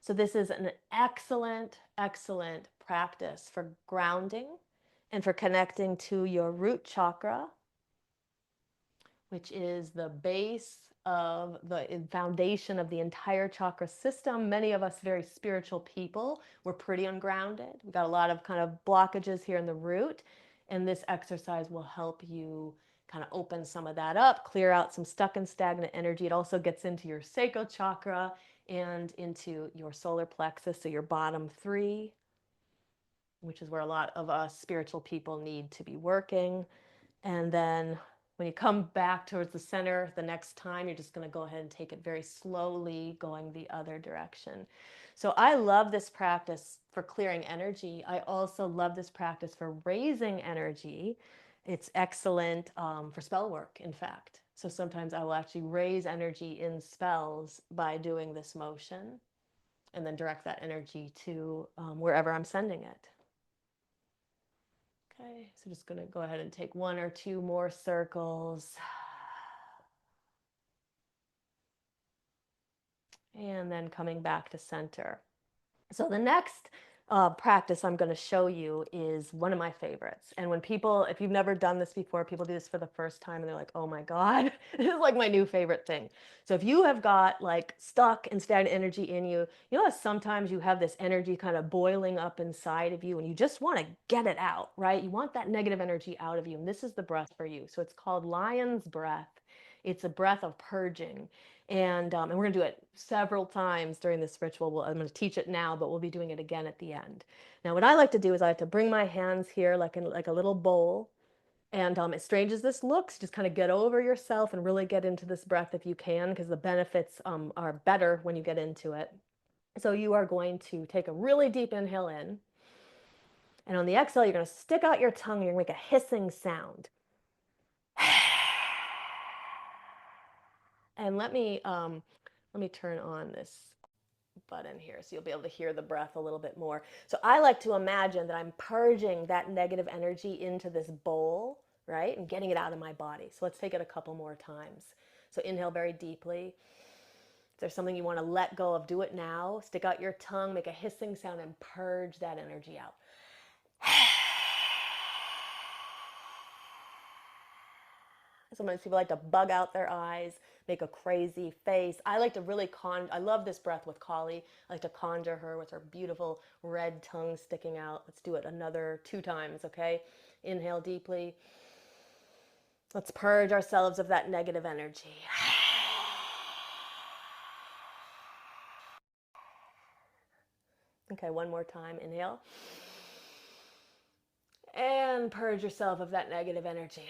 So this is an excellent, excellent practice for grounding and for connecting to your root chakra, which is the base of the foundation of the entire chakra system. Many of us very spiritual people, we're pretty ungrounded. We've got a lot of kind of blockages here in the root, and this exercise will help you kind of open some of that up, clear out some stuck and stagnant energy. It also gets into your sacral chakra and into your solar plexus, so your bottom 3, which is where a lot of us spiritual people need to be working. And then when you come back towards the center the next time, you're just going to go ahead and take it very slowly, going the other direction. So I love this practice for clearing energy. I also love this practice for raising energy. It's excellent for spell work, in fact. So sometimes I will actually raise energy in spells by doing this motion and then direct that energy to wherever I'm sending it. Okay, so just going to go ahead and take 1 or 2 more circles. And then coming back to center. So the next practice I'm going to show you is one of my favorites. And when people, if you've never done this before, people do this for the first time and they're like, oh my God, this is like my new favorite thing. So if you have got like stuck and stagnant energy in you, you know how sometimes you have this energy kind of boiling up inside of you and you just want to get it out, right? You want that negative energy out of you. And this is the breath for you. So it's called lion's breath. It's a breath of purging. And we're going to do it several times during this ritual. I'm going to teach it now, but we'll be doing it again at the end. Now, what I like to do is I like to bring my hands here like in like a little bowl. And as strange as this looks, just kind of get over yourself and really get into this breath if you can, because the benefits are better when you get into it. So you are going to take a really deep inhale in. And on the exhale, you're going to stick out your tongue and you're going to make a hissing sound. And let me turn on this button here so you'll be able to hear the breath a little bit more. So I like to imagine that I'm purging that negative energy into this bowl, right? And getting it out of my body. So let's take it a couple more times. So inhale very deeply. If there's something you want to let go of, do it now. Stick out your tongue, make a hissing sound, and purge that energy out. Sometimes people like to bug out their eyes, make a crazy face. I like to really I love this breath with Kali. I like to conjure her with her beautiful red tongue sticking out. Let's do it another 2 times, okay? Inhale deeply. Let's purge ourselves of that negative energy. Okay, 1 more time. Inhale. And purge yourself of that negative energy.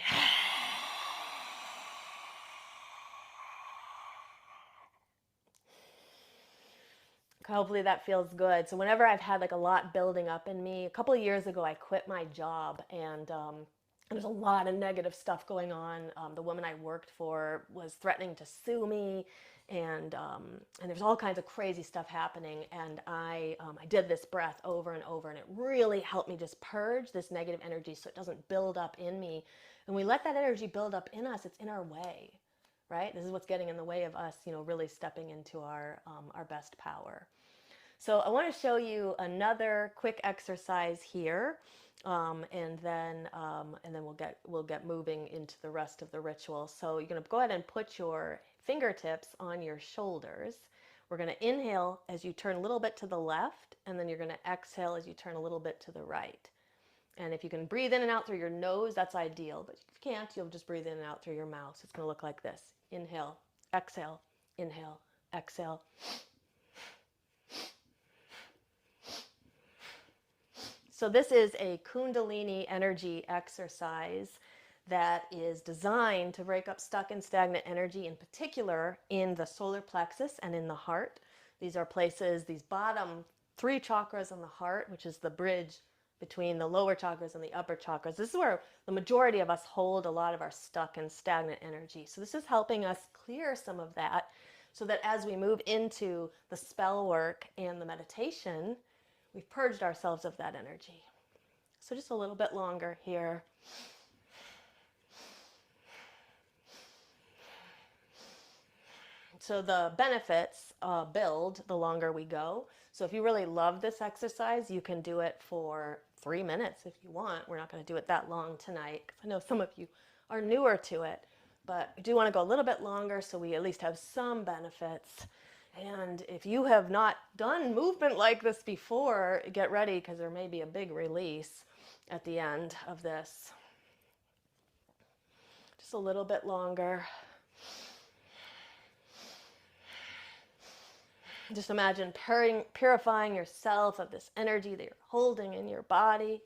Hopefully that feels good. So whenever I've had like a lot building up in me, a couple of years ago I quit my job and there's a lot of negative stuff going on. The woman I worked for was threatening to sue me, and there's all kinds of crazy stuff happening. And I did this breath over and over, and it really helped me just purge this negative energy so it doesn't build up in me. And we let that energy build up in us, it's in our way, right? This is what's getting in the way of us, really stepping into our best power. So I want to show you another quick exercise here, and then we'll get moving into the rest of the ritual. So you're going to go ahead and put your fingertips on your shoulders. We're going to inhale as you turn a little bit to the left, and then you're going to exhale as you turn a little bit to the right. And if you can breathe in and out through your nose, that's ideal. But if you can't, you'll just breathe in and out through your mouth. It's going to look like this. Inhale, exhale, inhale, exhale. So this is a Kundalini energy exercise that is designed to break up stuck and stagnant energy, in particular in the solar plexus and in the heart. These are places, these bottom 3 chakras in the heart, which is the bridge between the lower chakras and the upper chakras. This is where the majority of us hold a lot of our stuck and stagnant energy. So this is helping us clear some of that so that as we move into the spell work and the meditation, we've purged ourselves of that energy. So just a little bit longer here. So the benefits build the longer we go. So if you really love this exercise, you can do it for 3 minutes if you want. We're not going to do it that long tonight, because I know some of you are newer to it. But I do want to go a little bit longer so we at least have some benefits. And if you have not done movement like this before, get ready, because there may be a big release at the end of this. Just a little bit longer. Just imagine purifying yourself of this energy that you're holding in your body.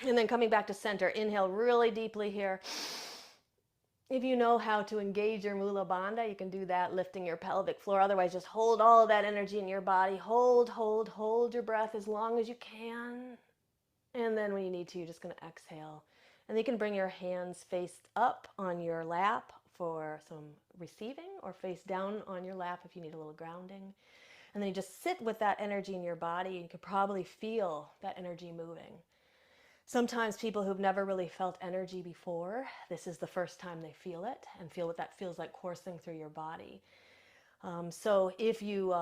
And then coming back to center, inhale really deeply here. If you know how to engage your Mula Bandha, you can do that lifting your pelvic floor. Otherwise, just hold all of that energy in your body. Hold your breath as long as you can. And then when you need to, you're just going to exhale. And you can bring your hands face up on your lap for some receiving, or face down on your lap if you need a little grounding. And then you just sit with that energy in your body, and you can probably feel that energy moving. Sometimes people who've never really felt energy before, this is the first time they feel it, and feel what that feels like coursing through your body. So if you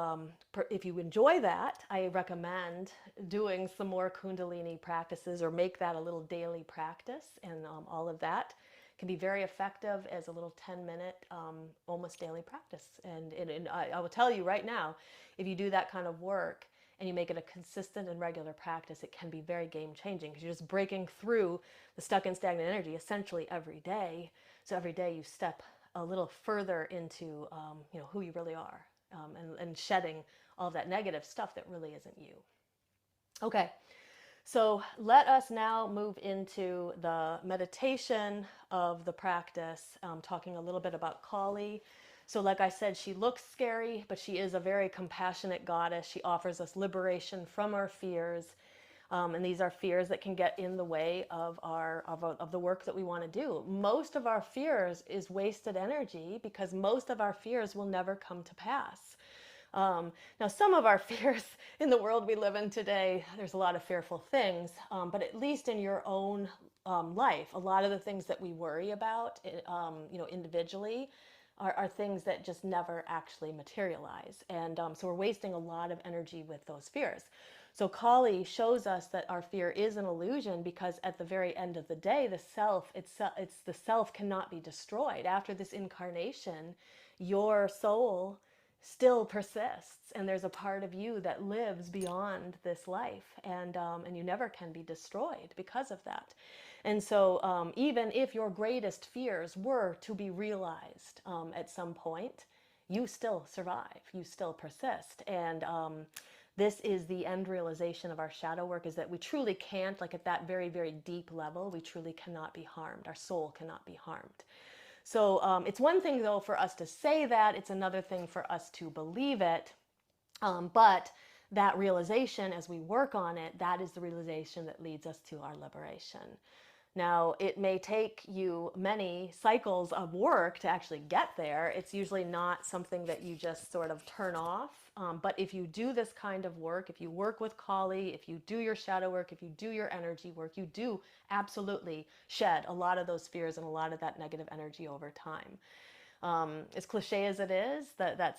enjoy that, I recommend doing some more Kundalini practices, or make that a little daily practice, and all of that can be very effective as a little 10-minute almost daily practice. And I will tell you right now, if you do that kind of work and you make it a consistent and regular practice, it can be very game-changing, because you're just breaking through the stuck and stagnant energy essentially every day. So every day you step a little further into who you really are, and shedding all that negative stuff that really isn't you. Okay, so let us now move into the meditation of the practice, talking a little bit about Kali. So like I said, she looks scary, but she is a very compassionate goddess. She offers us liberation from our fears. And these are fears that can get in the way of the work that we want to do. Most of our fears is wasted energy, because most of our fears will never come to pass. Now, some of our fears in the world we live in today, there's a lot of fearful things, but at least in your own life, a lot of the things that we worry about, individually, are things that just never actually materialize. And so we're wasting a lot of energy with those fears. So Kali shows us that our fear is an illusion, because at the very end of the day, the self cannot be destroyed. After this incarnation, your soul still persists, and there's a part of you that lives beyond this life, and you never can be destroyed because of that. And so even if your greatest fears were to be realized at some point, you still survive, you still persist. And this is the end realization of our shadow work, is that we truly can't, like at that very, very deep level, we truly cannot be harmed. Our soul cannot be harmed. So it's one thing, though, for us to say that. It's another thing for us to believe it. But that realization, as we work on it, that is the realization that leads us to our liberation. Now, it may take you many cycles of work to actually get there. It's usually not something that you just sort of turn off. But if you do this kind of work, if you work with Kali, if you do your shadow work, if you do your energy work, you do absolutely shed a lot of those fears and a lot of that negative energy over time. As cliche as it is, the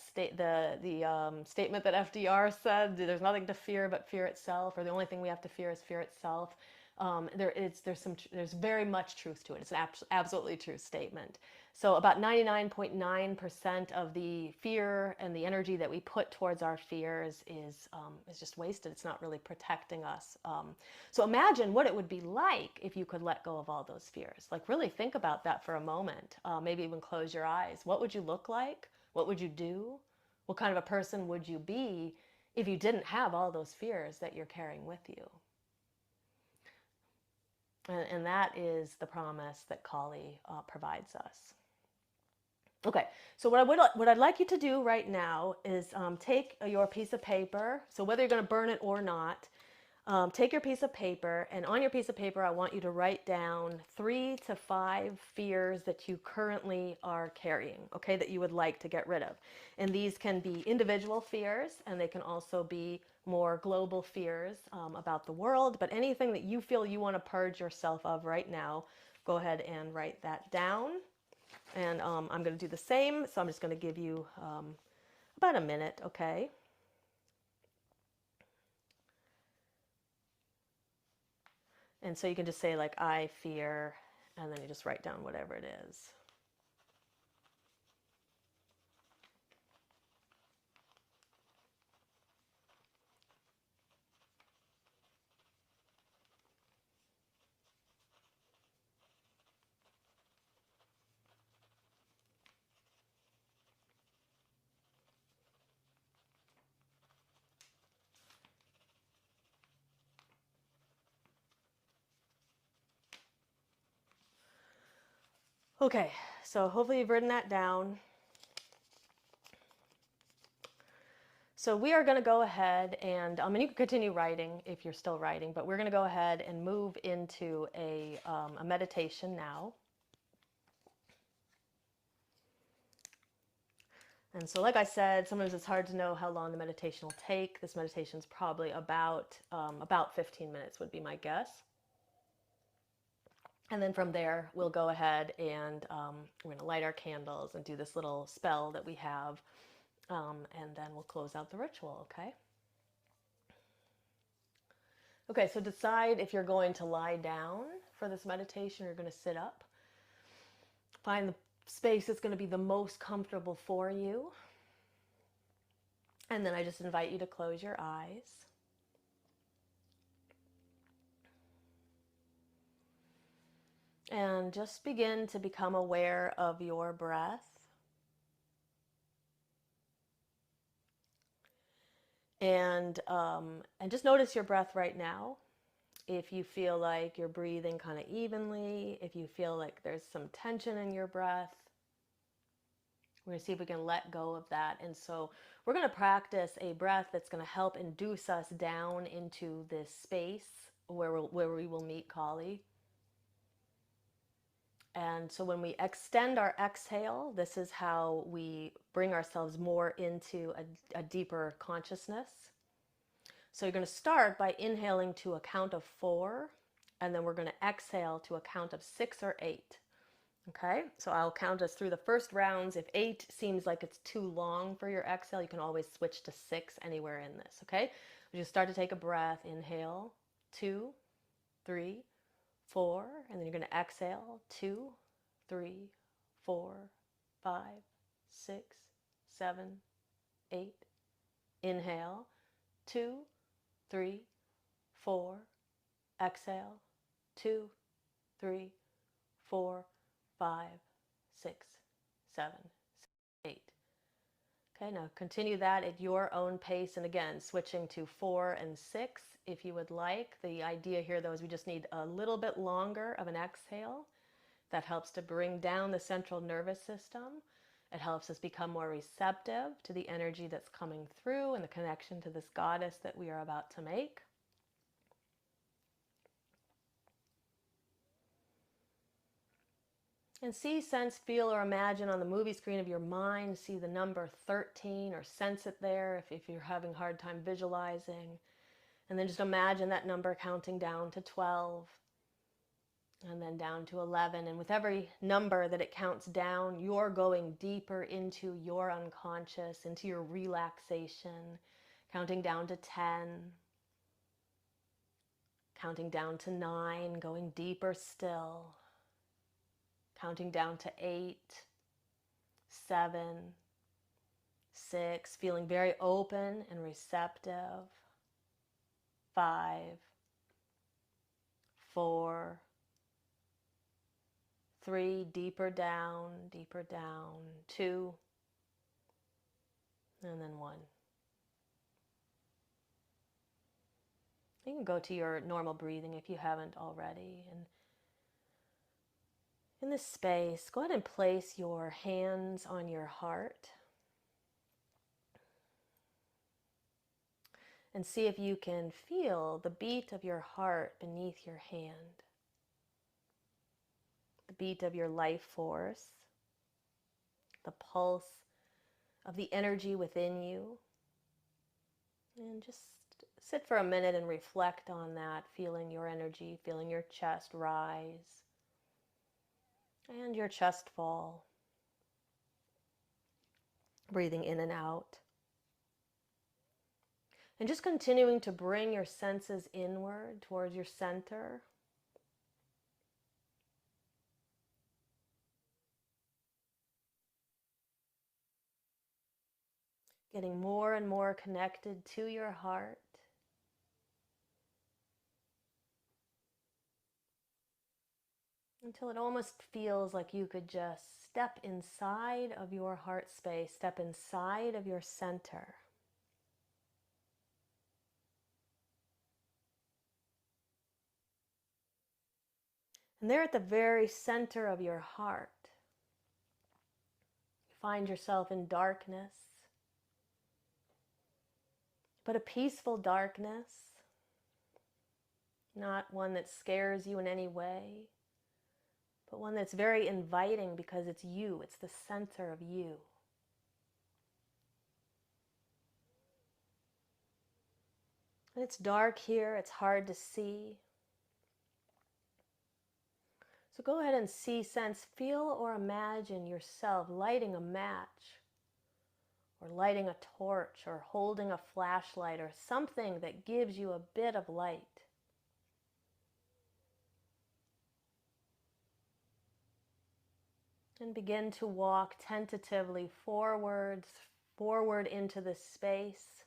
statement that FDR said, there's nothing to fear but fear itself, or the only thing we have to fear is fear itself. There's very much truth to it. It's an absolutely true statement. So about 99.9% of the fear and the energy that we put towards our fears is just wasted. It's not really protecting us. So imagine what it would be like if you could let go of all those fears. Like really think about that for a moment. Maybe even close your eyes. What would you look like? What would you do? What kind of a person would you be if you didn't have all those fears that you're carrying with you? And that is the promise that Kali provides us. Okay, so what I'd like you to do right now is take your piece of paper. So whether you're going to burn it or not, take your piece of paper, and on your piece of paper, I want you to write down 3 to 5 fears that you currently are carrying, okay, that you would like to get rid of. And these can be individual fears, and they can also be more global fears about the world. But anything that you feel you want to purge yourself of right now, go ahead and write that down. And I'm going to do the same, so I'm just going to give you about a minute, okay? And so you can just say like, I fear, and then you just write down whatever it is. Okay, so hopefully you've written that down. So we are going to go ahead and you can continue writing if you're still writing, but we're going to go ahead and move into a meditation now. And so like I said, sometimes it's hard to know how long the meditation will take. This meditation is probably about 15 minutes would be my guess. And then from there, we'll go ahead and we're going to light our candles and do this little spell that we have. And then we'll close out the ritual, okay? Okay, so decide if you're going to lie down for this meditation or you're going to sit up. Find the space that's going to be the most comfortable for you. And then I just invite you to close your eyes. And just begin to become aware of your breath. And just notice your breath right now. If you feel like you're breathing kind of evenly, if you feel like there's some tension in your breath, we're going to see if we can let go of that. And so we're going to practice a breath that's going to help induce us down into this space where we will meet Kali. And so when we extend our exhale, this is how we bring ourselves more into a deeper consciousness. So you're going to start by inhaling to a count of 4, and then we're going to exhale to a count of 6 or 8. Okay, so I'll count us through the first rounds. If 8 seems like it's too long for your exhale, you can always switch to 6 anywhere in this, okay? We just start to take a breath. Inhale, 2, 3, 4, and then you're going to exhale, 2, 3, 4, 5, 6, 7, 8. Inhale, 2, 3, 4. Exhale, 2, 3, 4, 5, 6, 7, 8. Okay, now continue that at your own pace. And again, switching to 4 and 6 if you would like. The idea here, though, is we just need a little bit longer of an exhale. That helps to bring down the central nervous system. It helps us become more receptive to the energy that's coming through and the connection to this goddess that we are about to make. And see, sense, feel, or imagine on the movie screen of your mind, see the number 13 or sense it there if you're having a hard time visualizing. And then just imagine that number counting down to 12 and then down to 11. And with every number that it counts down, you're going deeper into your unconscious, into your relaxation, counting down to 10, Counting down to 9, going deeper still. Counting down to 8, 7, 6, feeling very open and receptive. 5, 4, 3, deeper down, 2, and then 1. You can go to your normal breathing if you haven't already. And in this space, go ahead and place your hands on your heart and see if you can feel the beat of your heart beneath your hand, the beat of your life force, the pulse of the energy within you. And just sit for a minute and reflect on that, feeling your energy, feeling your chest rise and your chest fall. Breathing in and out. And just continuing to bring your senses inward towards your center. Getting more and more connected to your heart. Until it almost feels like you could just step inside of your heart space, step inside of your center. And there at the very center of your heart, you find yourself in darkness, but a peaceful darkness, not one that scares you in any way, but one that's very inviting because it's you, it's the center of you. And it's dark here, it's hard to see. So go ahead and see, sense, feel, or imagine yourself lighting a match, or lighting a torch, or holding a flashlight, or something that gives you a bit of light. And begin to walk tentatively forward into this space.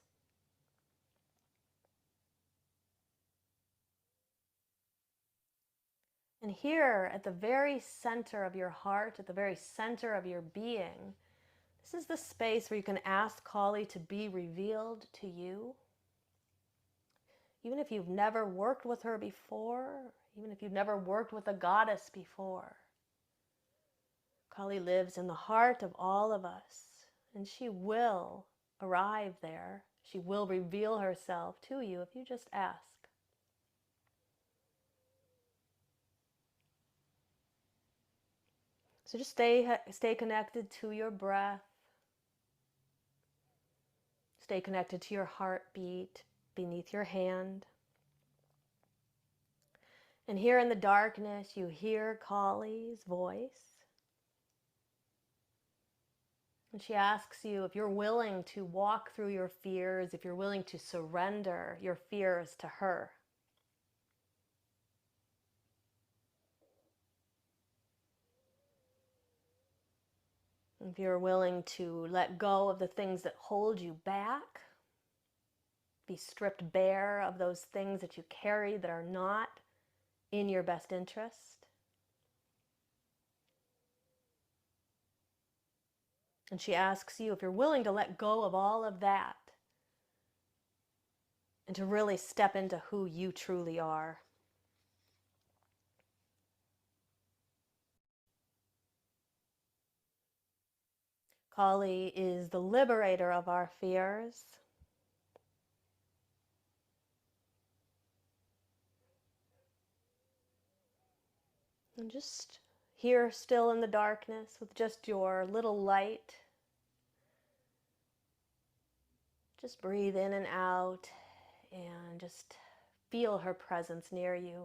And here at the very center of your heart, at the very center of your being, this is the space where you can ask Kali to be revealed to you. Even if you've never worked with her before, even if you've never worked with a goddess before, Kali lives in the heart of all of us, and she will arrive there. She will reveal herself to you if you just ask. So just stay connected to your breath. Stay connected to your heartbeat beneath your hand. And here in the darkness, you hear Kali's voice. And she asks you if you're willing to walk through your fears, if you're willing to surrender your fears to her. If you're willing to let go of the things that hold you back, be stripped bare of those things that you carry that are not in your best interest. And she asks you if you're willing to let go of all of that and to really step into who you truly are. Kali is the liberator of our fears. And just here, still in the darkness, with just your little light, just breathe in and out and just feel her presence near you.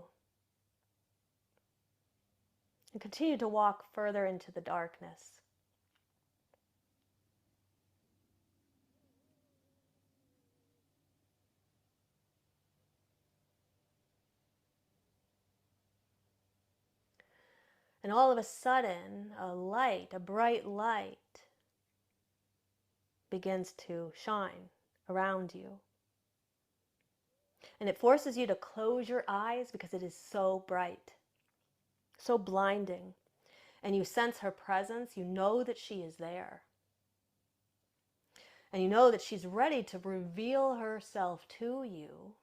And continue to walk further into the darkness. And all of a sudden, a light, a bright light, begins to shine around you. And it forces you to close your eyes because it is so bright, so blinding. And you sense her presence. You know that she is there. And you know that she's ready to reveal herself to you.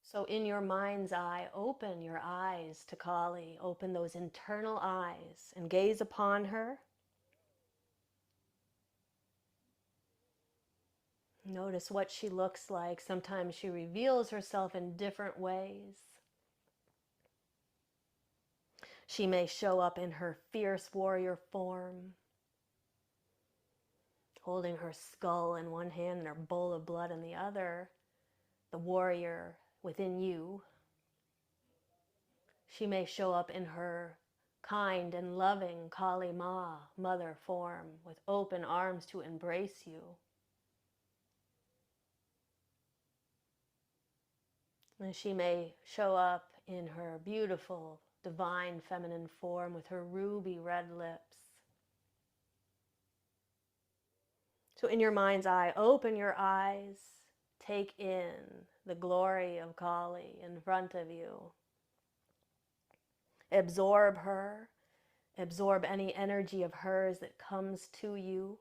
So in your mind's eye, open your eyes to Kali. Open those internal eyes and gaze upon her. Notice what she looks like. Sometimes she reveals herself in different ways. She may show up in her fierce warrior form, holding her skull in one hand and her bowl of blood in the other, the warrior within you. She may show up in her kind and loving Kali Ma, mother form, with open arms to embrace you. And she may show up in her beautiful, divine feminine form with her ruby red lips. So in your mind's eye, open your eyes, take in the glory of Kali in front of you. Absorb her, absorb any energy of hers that comes to you.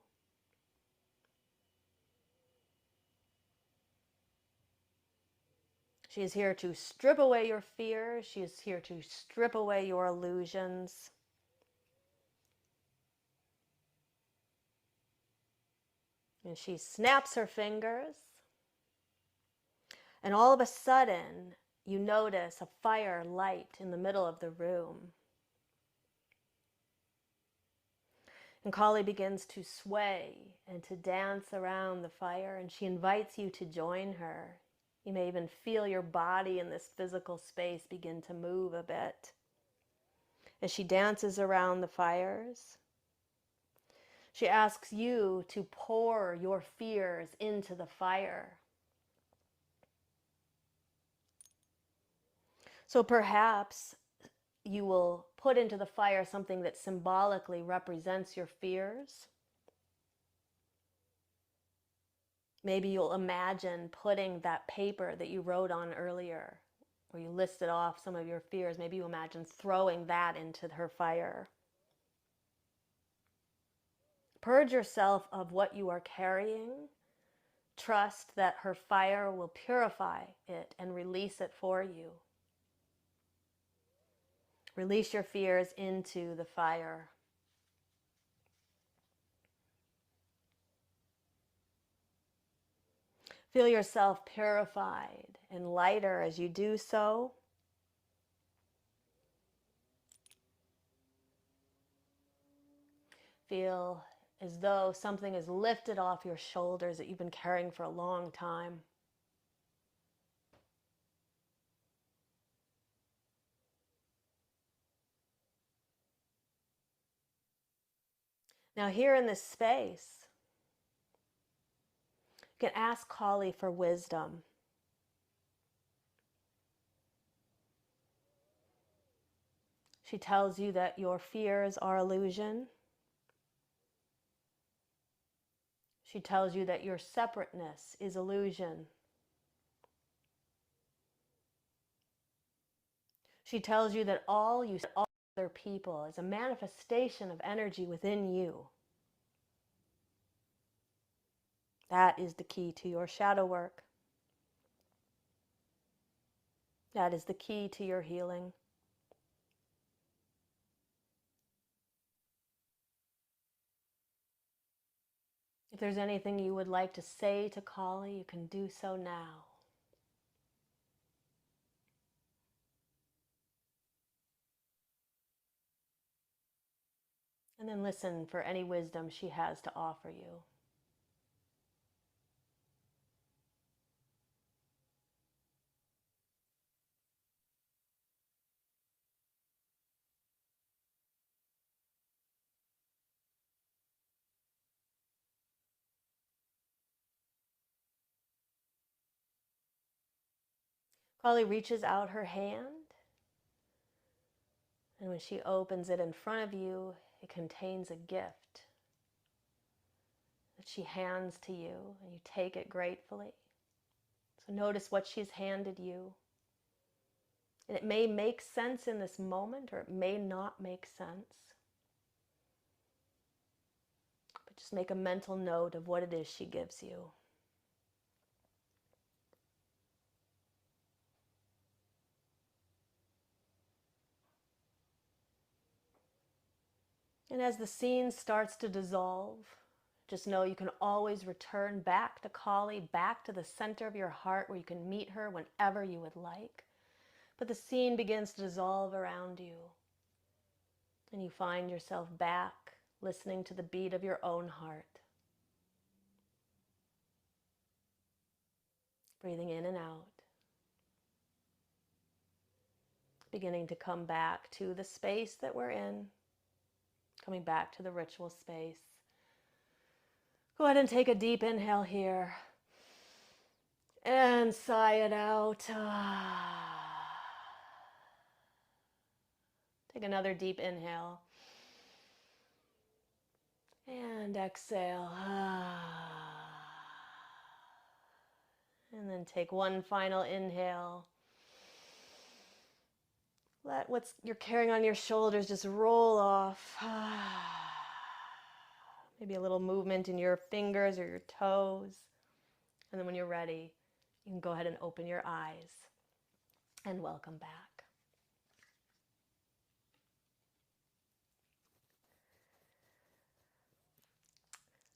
She is here to strip away your fears. She is here to strip away your illusions. And she snaps her fingers. And all of a sudden, you notice a fire light in the middle of the room. And Kali begins to sway and to dance around the fire, and she invites you to join her. You may even feel your body in this physical space begin to move a bit. As she dances around the fires, she asks you to pour your fears into the fire. So perhaps you will put into the fire something that symbolically represents your fears. Maybe you'll imagine putting that paper that you wrote on earlier, where you listed off some of your fears. Maybe you imagine throwing that into her fire. Purge yourself of what you are carrying. Trust that her fire will purify it and release it for you. Release your fears into the fire. Feel yourself purified and lighter as you do so. Feel as though something is lifted off your shoulders that you've been carrying for a long time. Now here in this space, you can ask Kali for wisdom. She tells you that your fears are illusion. She tells you that your separateness is illusion. She tells you that all other people is a manifestation of energy within you. That is the key to your shadow work. That is the key to your healing. If there's anything you would like to say to Kali, you can do so now. And then listen for any wisdom she has to offer you. Kali reaches out her hand, and when she opens it in front of you, it contains a gift that she hands to you, and you take it gratefully. So notice what she's handed you. And it may make sense in this moment, or it may not make sense. But just make a mental note of what it is she gives you. And as the scene starts to dissolve, just know you can always return back to Kali, back to the center of your heart where you can meet her whenever you would like. But the scene begins to dissolve around you. And you find yourself back listening to the beat of your own heart. Breathing in and out. Beginning to come back to the space that we're in. Coming back to the ritual space. Go ahead and take a deep inhale here. And sigh it out. Take another deep inhale. And exhale. And then take one final inhale. Let what you're carrying on your shoulders just roll off. Maybe a little movement in your fingers or your toes. And then when you're ready, you can go ahead and open your eyes. And welcome back.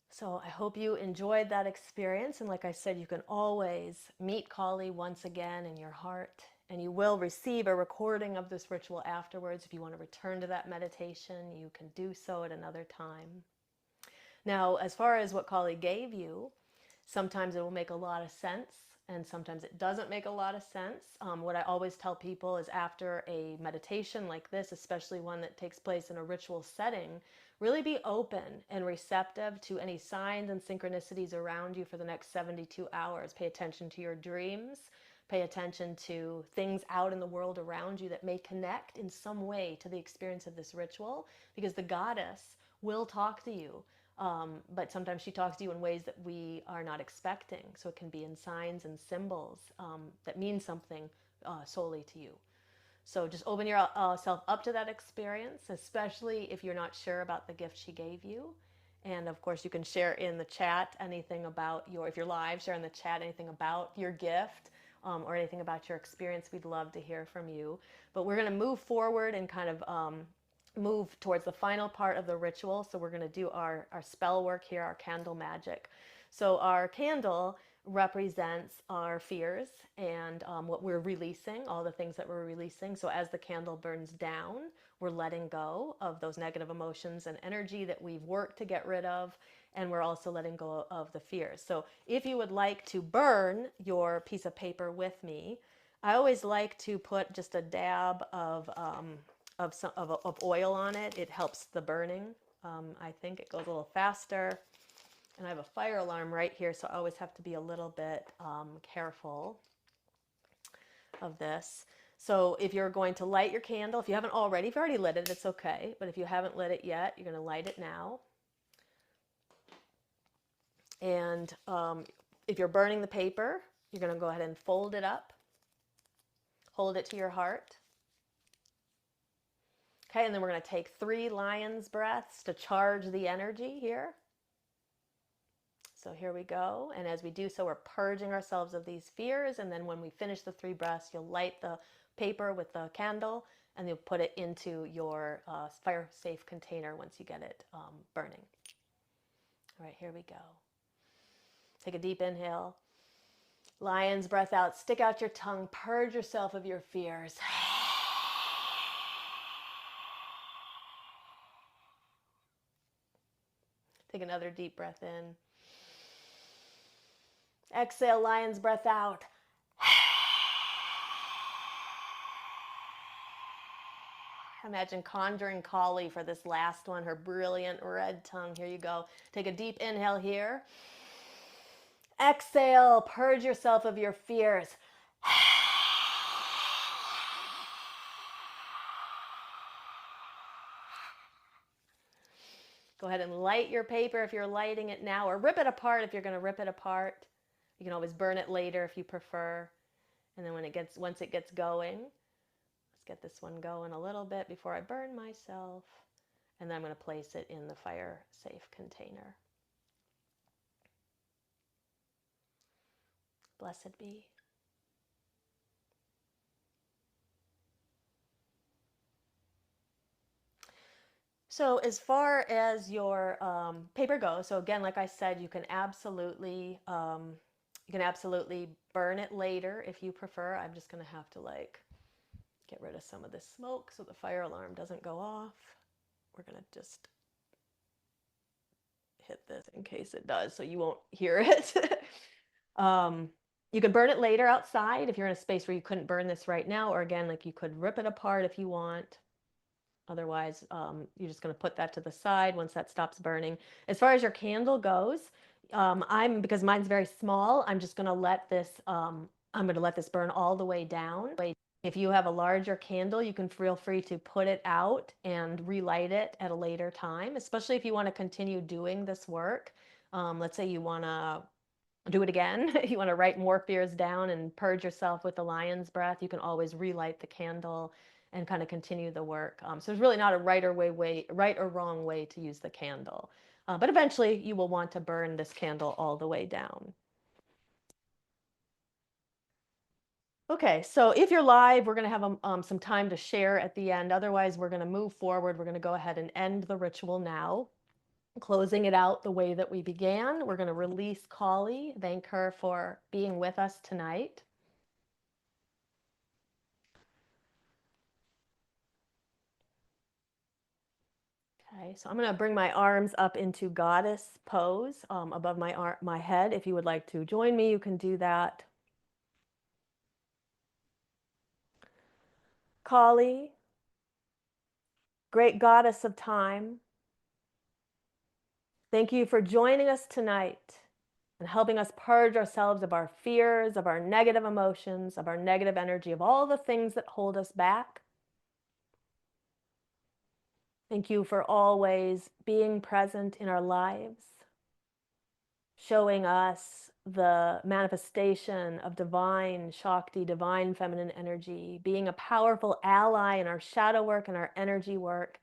So I hope you enjoyed that experience. And like I said, you can always meet Kali once again in your heart. And you will receive a recording of this ritual afterwards. If you want to return to that meditation, you can do so at another time. Now, as far as what Kali gave you, sometimes it will make a lot of sense. And sometimes it doesn't make a lot of sense. What I always tell people is after a meditation like this, especially one that takes place in a ritual setting, really be open and receptive to any signs and synchronicities around you for the next 72 hours. Pay attention to your dreams. Pay attention to things out in the world around you that may connect in some way to the experience of this ritual, because the goddess will talk to you. But sometimes she talks to you in ways that we are not expecting. So it can be in signs and symbols that mean something solely to you. So just open yourself up to that experience, especially if you're not sure about the gift she gave you. And of course, you can share in the chat anything about if you're live, share in the chat anything about your gift or anything about your experience. We'd love to hear from you. But we're going to move forward and kind of move towards the final part of the ritual. So we're going to do our spell work here, our candle magic. So our candle represents our fears and what we're releasing, all the things that we're releasing. So as the candle burns down, we're letting go of those negative emotions and energy that we've worked to get rid of. And we're also letting go of the fears. So if you would like to burn your piece of paper with me, I always like to put just a dab of oil on it. It helps the burning. I think it goes a little faster. And I have a fire alarm right here, so I always have to be a little bit careful of this. So if you're going to light your candle, if you haven't already, if you already lit it, it's okay. But if you haven't lit it yet, you're going to light it now. And if you're burning the paper, you're going to go ahead and fold it up. Hold it to your heart. Okay, and then we're going to take 3 lion's breaths to charge the energy here. So here we go. And as we do so, we're purging ourselves of these fears. And then when we finish the 3 breaths, you'll light the paper with the candle and you'll put it into your fire-safe container once you get it burning. All right, here we go. Take a deep inhale. Lion's breath out. Stick out your tongue. Purge yourself of your fears. Take another deep breath in. Exhale, lion's breath out. Imagine conjuring Kali for this last one, her brilliant red tongue. Here you go. Take a deep inhale here. Exhale, purge yourself of your fears. Go ahead and light your paper if you're lighting it now, or rip it apart if you're going to rip it apart. You can always burn it later if you prefer. And then once it gets going, let's get this one going a little bit before I burn myself. And then I'm going to place it in the fire safe container. Blessed be. So as far as your paper goes, so again, like I said, you can absolutely burn it later if you prefer. I'm just going to have to get rid of some of this smoke so the fire alarm doesn't go off. We're going to just hit this in case it does, so you won't hear it. You could burn it later outside if you're in a space where you couldn't burn this right now, or again, like you could rip it apart if you want. Otherwise, you're just going to put that to the side once that stops burning. As far as your candle goes, because mine's very small, I'm just going to let this, I'm going to let this burn all the way down. If you have a larger candle, you can feel free to put it out and relight it at a later time, especially if you want to continue doing this work. Let's say you want to do it again. You want to write more fears down and purge yourself with the lion's breath. You can always relight the candle and kind of continue the work. So there's really not a right or wrong way to use the candle. But eventually you will want to burn this candle all the way down. Okay, so if you're live, we're going to have some time to share at the end. Otherwise, we're going to move forward. We're going to go ahead and end the ritual now. Closing it out the way that we began. We're going to release Kali, thank her for being with us tonight. Okay, so I'm going to bring my arms up into goddess pose above my head. If you would like to join me, you can do that. Kali, great goddess of time, thank you for joining us tonight and helping us purge ourselves of our fears, of our negative emotions, of our negative energy, of all the things that hold us back. Thank you for always being present in our lives, showing us the manifestation of divine Shakti, divine feminine energy, being a powerful ally in our shadow work and our energy work,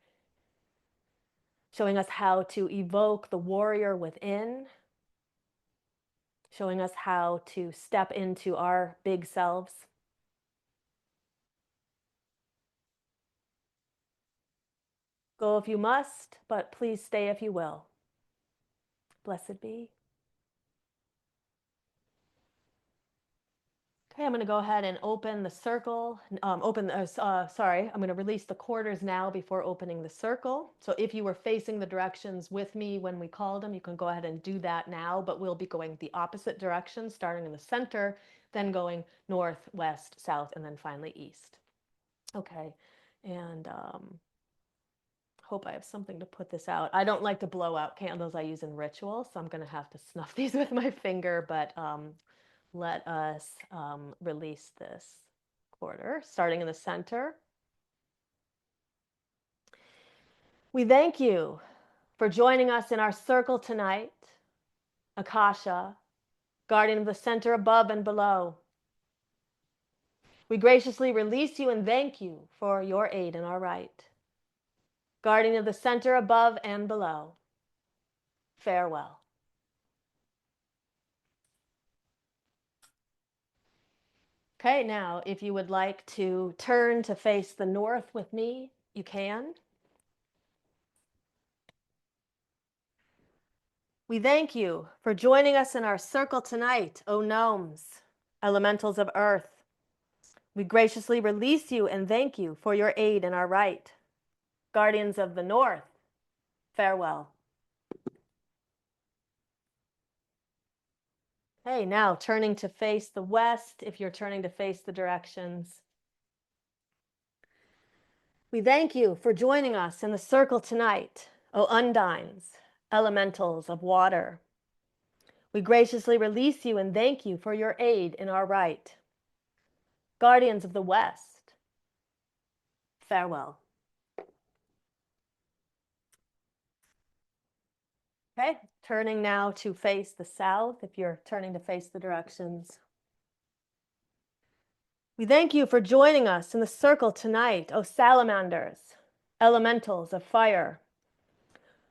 showing us how to evoke the warrior within, showing us how to step into our big selves. Go if you must, but please stay if you will. Blessed be. Okay, I'm going to go ahead and open the circle. I'm going to release the quarters now before opening the circle. So if you were facing the directions with me when we called them, you can go ahead and do that now, but we'll be going the opposite direction, starting in the center, then going north, west, south, and then finally east. Okay, and hope I have something to put this out. I don't like to blow out candles I use in ritual, so I'm going to have to snuff these with my finger, but let us release this quarter, starting in the center. We thank you for joining us in our circle tonight, Akasha, guardian of the center above and below. We graciously release you and thank you for your aid in our right. Guardian of the center above and below, farewell. Okay, now if you would like to turn to face the north with me, you can. We thank you for joining us in our circle tonight, O gnomes, elementals of earth. We graciously release you and thank you for your aid in our right. Guardians of the north, farewell. Okay, now turning to face the west, if you're turning to face the directions. We thank you for joining us in the circle tonight, O undines, elementals of water. We graciously release you and thank you for your aid in our right. Guardians of the west, farewell. Okay, turning now to face the south, if you're turning to face the directions. We thank you for joining us in the circle tonight, O salamanders, elementals of fire.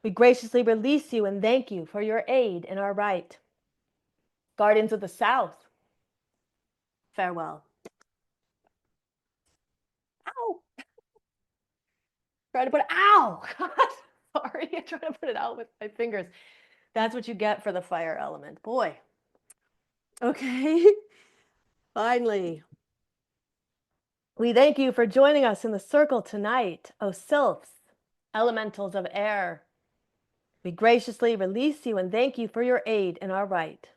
We graciously release you and thank you for your aid in our right. Guardians of the south, farewell. Ow! Try to put, ow! God, sorry, I'm trying to put it out with my fingers. That's what you get for the fire element. Boy. Okay, finally. We thank you for joining us in the circle tonight, O sylphs, elementals of air. We graciously release you and thank you for your aid in our right.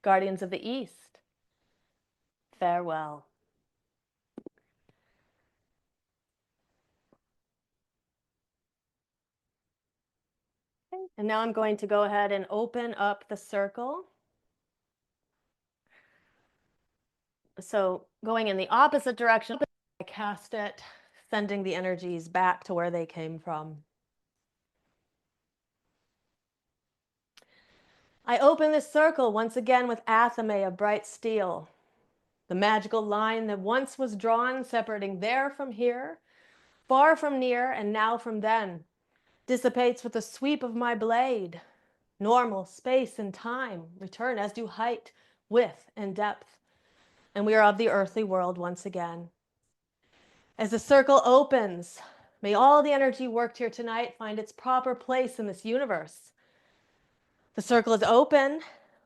Guardians of the east, farewell. Okay. And now I'm going to go ahead and open up the circle. So going in the opposite direction, I cast it, sending the energies back to where they came from. I open this circle once again with athame of bright steel, the magical line that once was drawn separating there from here, far from near and now from then, dissipates with the sweep of my blade. Normal space and time return as do height, width, and depth, and we are of the earthly world once again. As the circle opens, may all the energy worked here tonight find its proper place in this universe. The circle is open,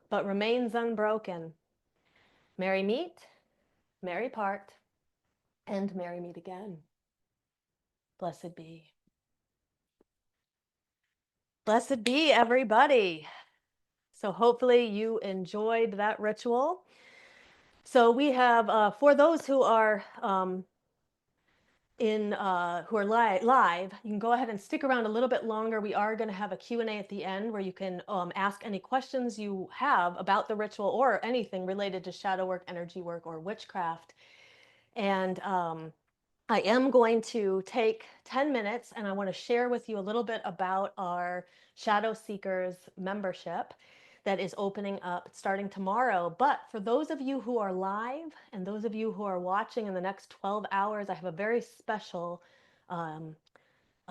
but remains unbroken. Merry meet, merry part, and merry meet again. Blessed be. Blessed be, everybody. So hopefully you enjoyed that ritual. So we have, for those who are live, you can go ahead and stick around a little bit longer. We are going to have a Q&A at the end where you can ask any questions you have about the ritual or anything related to shadow work, energy work, or witchcraft. And I am going to take 10 minutes and I want to share with you a little bit about our Shadow Seekers membership that is opening up starting tomorrow. But for those of you who are live and those of you who are watching in the next 12 hours, I have a very special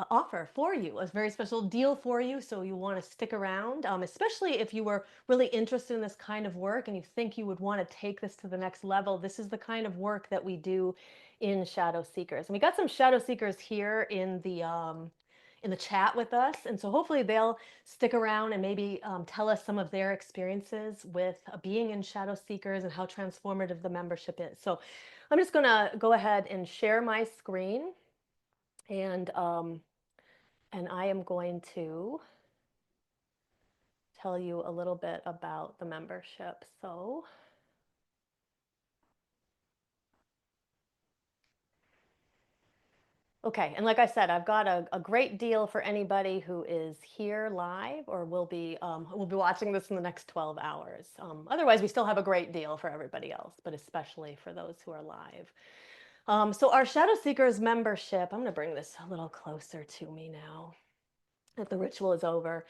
offer for you, a very special deal for you. So you want to stick around, especially if you were really interested in this kind of work and you think you would want to take this to the next level. This is the kind of work that we do in Shadow Seekers. And we got some Shadow Seekers here in the chat with us. And so hopefully they'll stick around and maybe tell us some of their experiences with being in Shadow Seekers and how transformative the membership is. So I'm just going to go ahead and share my screen. And I am going to tell you a little bit about the membership. So okay, and like I said, I've got a great deal for anybody who is here live or will be watching this in the next 12 hours. Otherwise, we still have a great deal for everybody else, but especially for those who are live. So our Shadow Seekers membership, I'm going to bring this a little closer to me now that the ritual is over.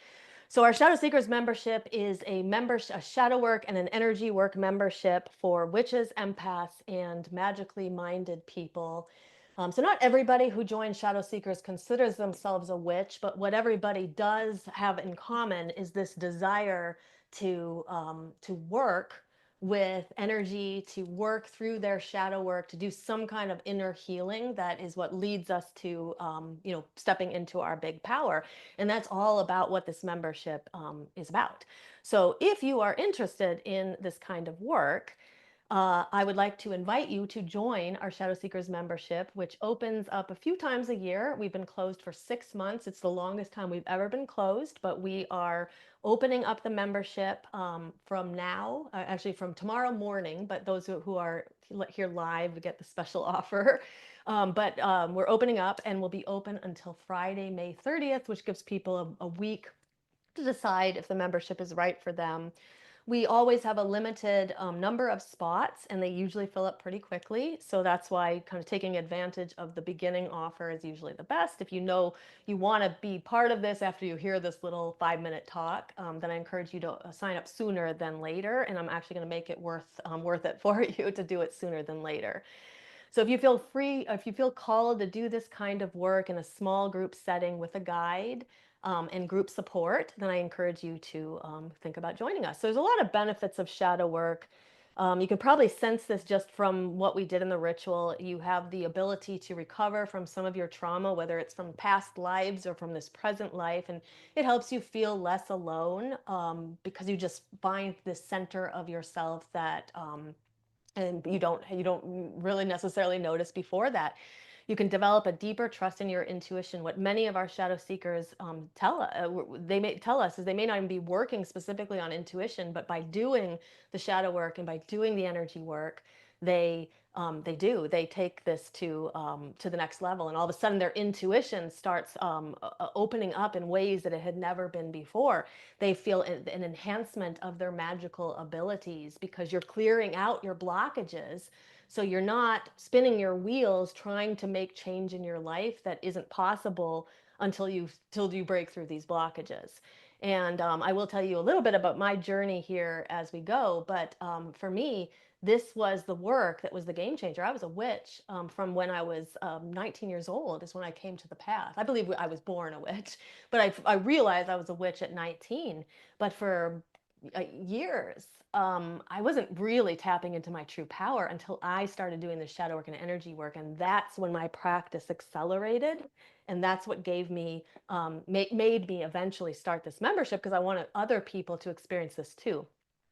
So our Shadow Seekers membership is a shadow work and an energy work membership for witches, empaths, and magically minded people. So not everybody who joins Shadow Seekers considers themselves a witch, but what everybody does have in common is this desire to work with energy, to work through their shadow work, to do some kind of inner healing. That is what leads us to, stepping into our big power. And that's all about what this membership is about. So if you are interested in this kind of work, I would like to invite you to join our Shadow Seekers membership, which opens up a few times a year. We've been closed for 6 months. It's the longest time we've ever been closed, but we are opening up the membership from now, actually from tomorrow morning, but those who are here live get the special offer. But we're opening up and we'll be open until Friday, May 30th, which gives people a week to decide if the membership is right for them. We always have a limited number of spots, and they usually fill up pretty quickly. So that's why kind of taking advantage of the beginning offer is usually the best. If you know you want to be part of this after you hear this little 5-minute talk, then I encourage you to sign up sooner than later. And I'm actually going to make it worth it for you to do it sooner than later. So if you feel free, if you feel called to do this kind of work in a small group setting with a guide and group support, then I encourage you to think about joining us. So there's a lot of benefits of shadow work. You can probably sense this just from what we did in the ritual. You have the ability to recover from some of your trauma, whether it's from past lives or from this present life, and it helps you feel less alone because you just find this center of yourself that and you don't really necessarily notice before that. You can develop a deeper trust in your intuition. What many of our shadow seekers they may tell us is they may not even be working specifically on intuition, but by doing the shadow work and by doing the energy work, they take this to the next level, and all of a sudden their intuition starts opening up in ways that it had never been before. They feel an enhancement of their magical abilities because you're clearing out your blockages, so you're not spinning your wheels trying to make change in your life that isn't possible until you break through these blockages. And I will tell you a little bit about my journey here as we go. But for me, this was the work that was the game changer. I was a witch from when I was 19 years old is when I came to the path. I believe I was born a witch, but I realized I was a witch at 19. But for years, I wasn't really tapping into my true power until I started doing the shadow work and energy work. And that's when my practice accelerated. And that's what gave me, made me eventually start this membership because I wanted other people to experience this too.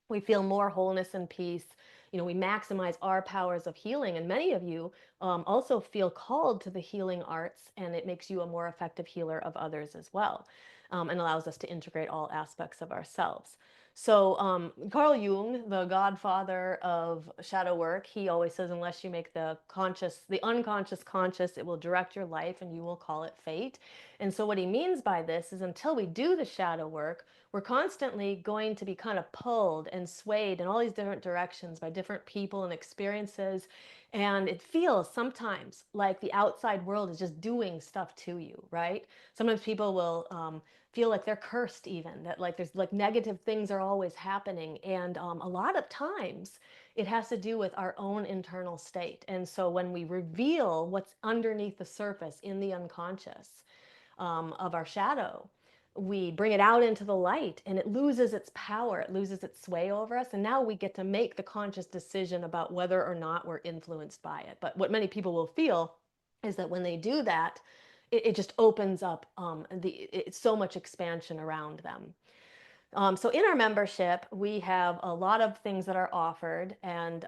We feel more wholeness and peace. We maximize our powers of healing. And many of you also feel called to the healing arts, and it makes you a more effective healer of others as well, and allows us to integrate all aspects of ourselves. So Carl Jung, the godfather of shadow work, he always says, unless you make the unconscious conscious, it will direct your life and you will call it fate. And so what he means by this is until we do the shadow work, we're constantly going to be kind of pulled and swayed in all these different directions by different people and experiences. And it feels sometimes like the outside world is just doing stuff to you, right? Sometimes people will feel like they're cursed, even that like there's like negative things are always happening. And a lot of times it has to do with our own internal state. And so when we reveal what's underneath the surface in the unconscious of our shadow, we bring it out into the light and it loses its power, it loses its sway over us. And now we get to make the conscious decision about whether or not we're influenced by it. But what many people will feel is that when they do that, it just opens up so much expansion around them. So in our membership, we have a lot of things that are offered, and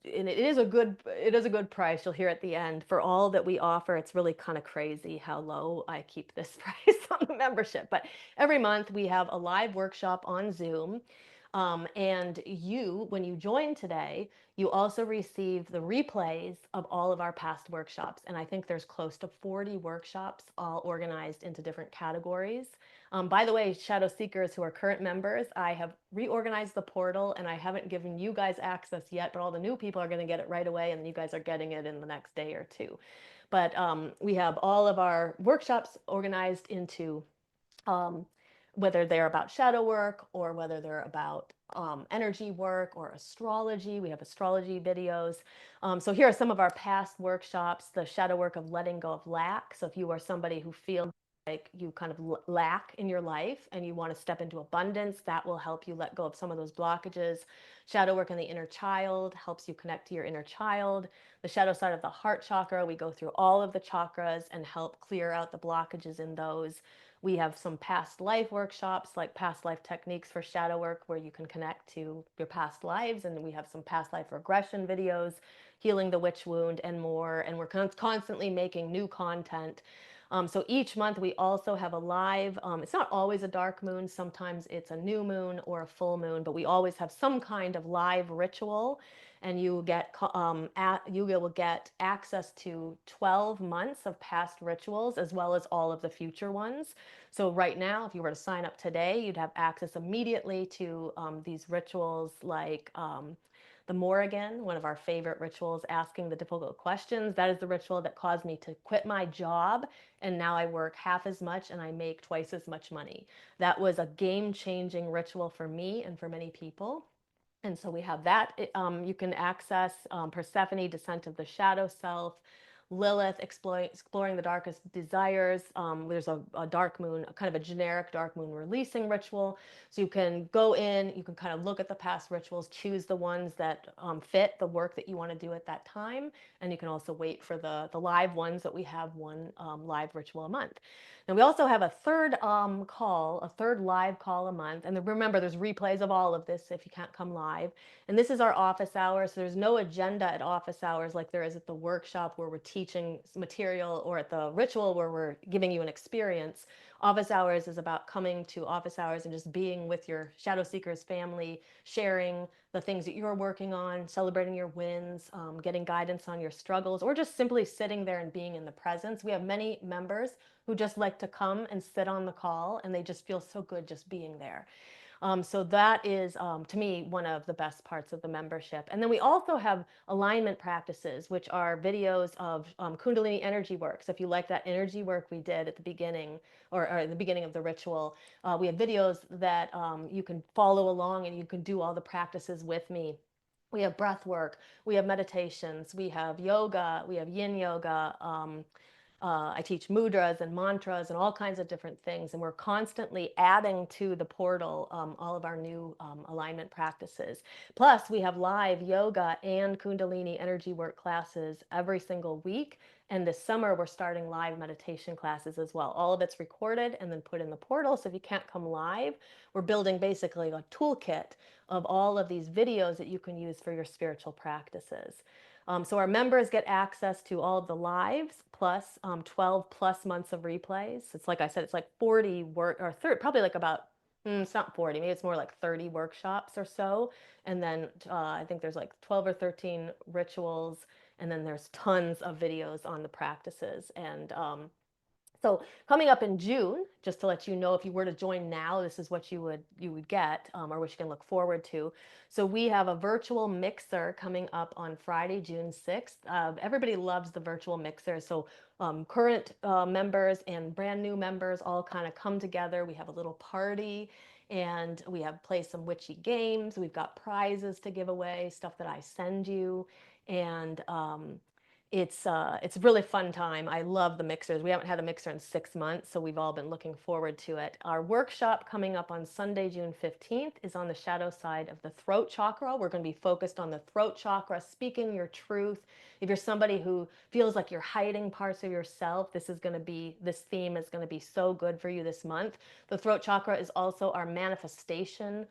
it is a good price. You'll hear at the end for all that we offer. It's really kind of crazy how low I keep this price on the membership. But every month we have a live workshop on Zoom. And when you join today, you also receive the replays of all of our past workshops. And I think there's close to 40 workshops, all organized into different categories. By the way, Shadow Seekers who are current members, I have reorganized the portal and I haven't given you guys access yet, but all the new people are going to get it right away, and you guys are getting it in the next day or two. But we have all of our workshops organized into um, whether they're about shadow work or whether they're about energy work or astrology. We have astrology videos. So here are some of our past workshops: the shadow work of letting go of lack. So if you are somebody who feels like you kind of lack in your life and you want to step into abundance, that will help you let go of some of those blockages. Shadow work in the inner child helps you connect to your inner child. The shadow side of the heart chakra, we go through all of the chakras and help clear out the blockages in those. We have some past life workshops, like past life techniques for shadow work, where you can connect to your past lives. And we have some past life regression videos, healing the witch wound, and more. And we're constantly making new content. So each month we also have a live, it's not always a dark moon, sometimes it's a new moon or a full moon, but we always have some kind of live ritual. And you will get access to 12 months of past rituals as well as all of the future ones. So right now, if you were to sign up today, you'd have access immediately to these rituals like the Morrigan, one of our favorite rituals, asking the difficult questions. That is the ritual that caused me to quit my job, and now I work half as much and I make twice as much money. That was a game-changing ritual for me and for many people. And so we have that. You can access Persephone, Descent of the Shadow Self, Lilith, exploring the darkest desires. There's a dark moon, a kind of a generic dark moon releasing ritual. So you can go in, you can kind of look at the past rituals, choose the ones that fit the work that you want to do at that time. And you can also wait for the live ones that we have one live ritual a month. Now we also have a third a third live call a month. And remember, there's replays of all of this if you can't come live. And this is our office hours. So there's no agenda at office hours like there is at the workshop where we're teaching material, or at the ritual where we're giving you an experience. Office hours is about coming to office hours and just being with your Shadow Seekers family, sharing the things that you're working on, celebrating your wins, getting guidance on your struggles, or just simply sitting there and being in the presence. We have many members who just like to come and sit on the call, and they just feel so good just being there. So that is, to me, one of the best parts of the membership. And then we also have alignment practices, which are videos of Kundalini energy work. So if you like that energy work we did at the beginning, or at the beginning of the ritual, we have videos that you can follow along and you can do all the practices with me. We have breath work, we have meditations, we have yoga, we have yin yoga. I teach mudras and mantras and all kinds of different things. And we're constantly adding to the portal all of our new alignment practices. Plus, we have live yoga and Kundalini energy work classes every single week. And this summer, we're starting live meditation classes as well. All of it's recorded and then put in the portal. So if you can't come live, we're building basically a toolkit of all of these videos that you can use for your spiritual practices. So our members get access to all of the lives plus 12 plus months of replays. It's like I said, it's like 40 probably like about, it's not 40, maybe it's more like 30 workshops or so. And then I think there's like 12 or 13 rituals. And then there's tons of videos on the practices. And so coming up in June, just to let you know, if you were to join now, this is what you would get, or what you can look forward to. So we have a virtual mixer coming up on Friday, June 6th. Everybody loves the virtual mixer. So current members and brand new members all kind of come together. We have a little party, and we have play some witchy games. We've got prizes to give away, stuff that I send you, and it's a really fun time. I love the mixers. We haven't had a mixer in 6 months, so we've all been looking forward to it. Our workshop coming up on Sunday, June 15th, is on the shadow side of the throat chakra. We're going to be focused on the throat chakra, speaking your truth. If you're somebody who feels like you're hiding parts of yourself, this theme is going to be so good for you this month. The throat chakra is also our manifestation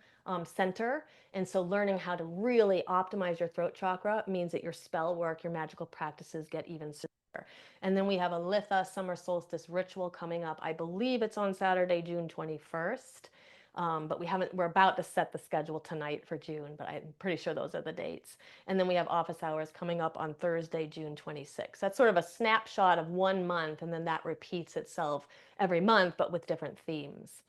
center. And so learning how to really optimize your throat chakra means that your spell work, your magical practices get even stronger. And then we have a Litha summer solstice ritual coming up. I believe it's on Saturday, June 21st. But we're about to set the schedule tonight for June, but I'm pretty sure those are the dates. And then we have office hours coming up on Thursday, June 26th. That's sort of a snapshot of 1 month, and then that repeats itself every month, but with different themes.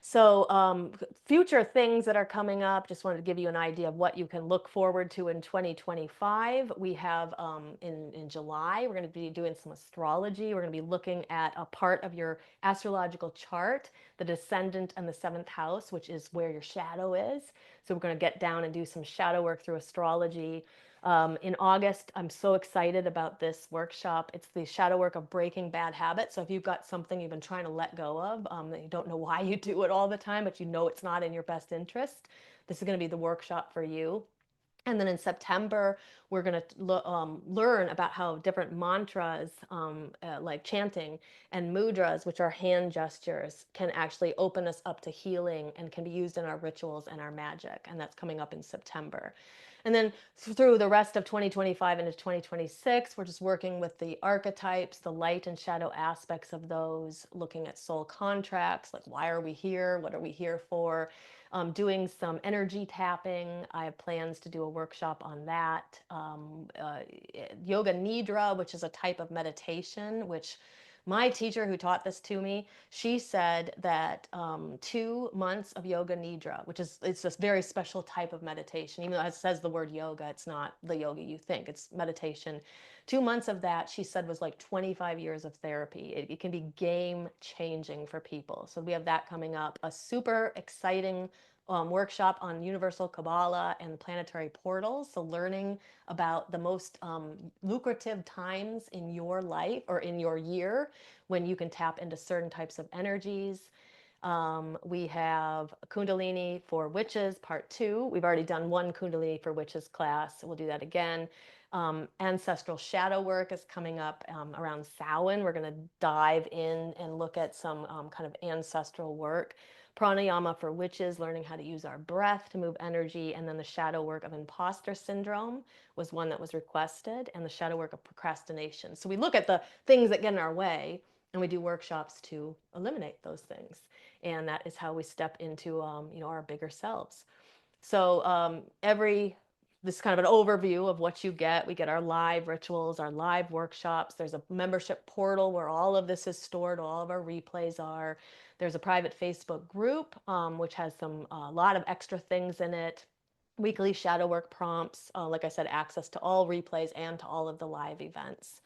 So future things that are coming up, just wanted to give you an idea of what you can look forward to in 2025. We have in July, we're going to be doing some astrology. We're going to be looking at a part of your astrological chart, the descendant and the seventh house, which is where your shadow is. So we're going to get down and do some shadow work through astrology. In August, I'm so excited about this workshop. It's the shadow work of breaking bad habits. So if you've got something you've been trying to let go of, that you don't know why you do it all the time, but you know it's not in your best interest, this is going to be the workshop for you. And then in September, we're going to learn about how different mantras, like chanting, and mudras, which are hand gestures, can actually open us up to healing and can be used in our rituals and our magic. And that's coming up in September. And then through the rest of 2025 into 2026, we're just working with the archetypes, the light and shadow aspects of those, looking at soul contracts, like why are we here? What are we here for? Doing some energy tapping. I have plans to do a workshop on that. Yoga Nidra, which is a type of meditation, which my teacher who taught this to me, she said that 2 months of yoga nidra, which is it's this very special type of meditation, even though it says the word yoga, it's not the yoga you think, it's meditation. 2 months of that, she said, was like 25 years of therapy. It can be game changing for people. So we have that coming up. A super exciting workshop on universal Kabbalah and planetary portals. So learning about the most lucrative times in your life or in your year when you can tap into certain types of energies. We have Kundalini for Witches, part 2. We've already done one Kundalini for Witches class. We'll do that again. Ancestral shadow work is coming up around Samhain. We're going to dive in and look at some kind of ancestral work. Pranayama for witches, learning how to use our breath to move energy. And then the shadow work of imposter syndrome was one that was requested, and the shadow work of procrastination. So we look at the things that get in our way, and we do workshops to eliminate those things. And that is how we step into our bigger selves. So this is kind of an overview of what you get. We get our live rituals, our live workshops. There's a membership portal where all of this is stored, all of our replays are. There's a private Facebook group, which has a lot of extra things in it. Weekly shadow work prompts, like I said, access to all replays and to all of the live events.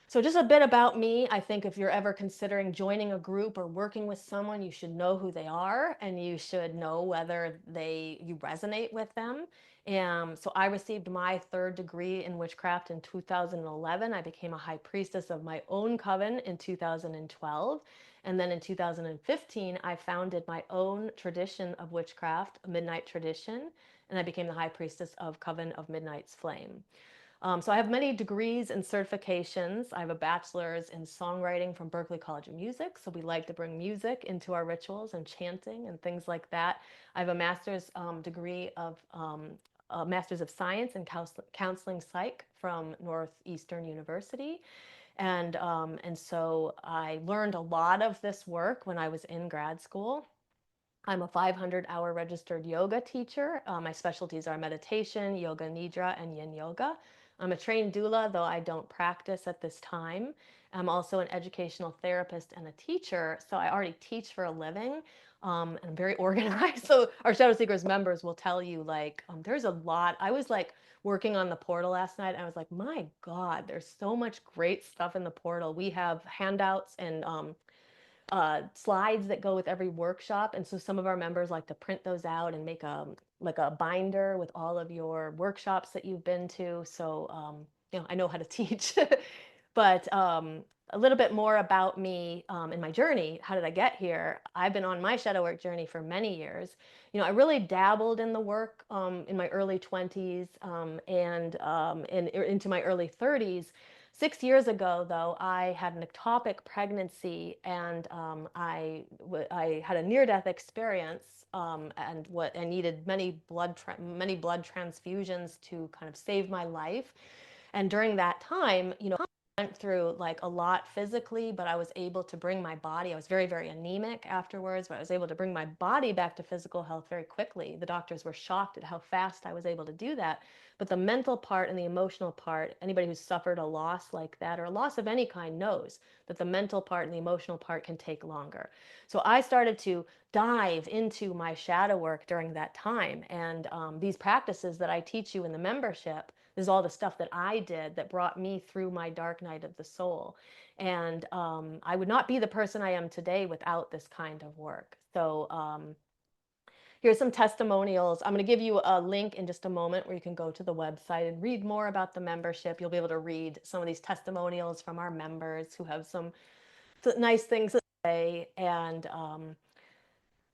So just a bit about me. I think if you're ever considering joining a group or working with someone, you should know who they are and you should know whether you resonate with them. So I received my 3rd degree in witchcraft in 2011. I became a high priestess of my own coven in 2012. And then in 2015, I founded my own tradition of witchcraft, a Midnight Tradition, and I became the high priestess of Coven of Midnight's Flame. So I have many degrees and certifications. I have a bachelor's in songwriting from Berklee College of Music. So we like to bring music into our rituals and chanting and things like that. I have a master's degree of a master's of science in counseling psych from Northeastern University. And so I learned a lot of this work when I was in grad school. I'm a 500-hour registered yoga teacher. My specialties are meditation, yoga nidra, and yin yoga. I'm a trained doula, though I don't practice at this time. I'm also an educational therapist and a teacher, so I already teach for a living. And I'm very organized. So our Shadow Seekers members will tell you, like, there's a lot. I was like working on the portal last night, and I was like, my God, there's so much great stuff in the portal. We have handouts and slides that go with every workshop. And so some of our members like to print those out and make a binder with all of your workshops that you've been to. So, I know how to teach. But a little bit more about me and my journey. How did I get here? I've been on my shadow work journey for many years. I really dabbled in the work in my early 20s and into my early 30s. 6 years ago, though, I had an ectopic pregnancy, and I had a near-death experience, and I needed many blood transfusions to kind of save my life. And during that time, I went through like a lot physically, but I was able to bring my body. I was very, very anemic afterwards, but I was able to bring my body back to physical health very quickly. The doctors were shocked at how fast I was able to do that. But the mental part and the emotional part, anybody who's suffered a loss like that or a loss of any kind knows that the mental part and the emotional part can take longer. So I started to dive into my shadow work during that time. And these practices that I teach you in the membership, this is all the stuff that I did that brought me through my dark night of the soul. And I would not be the person I am today without this kind of work. So here's some testimonials. I'm going to give you a link in just a moment where you can go to the website and read more about the membership. You'll be able to read some of these testimonials from our members who have some nice things to say. And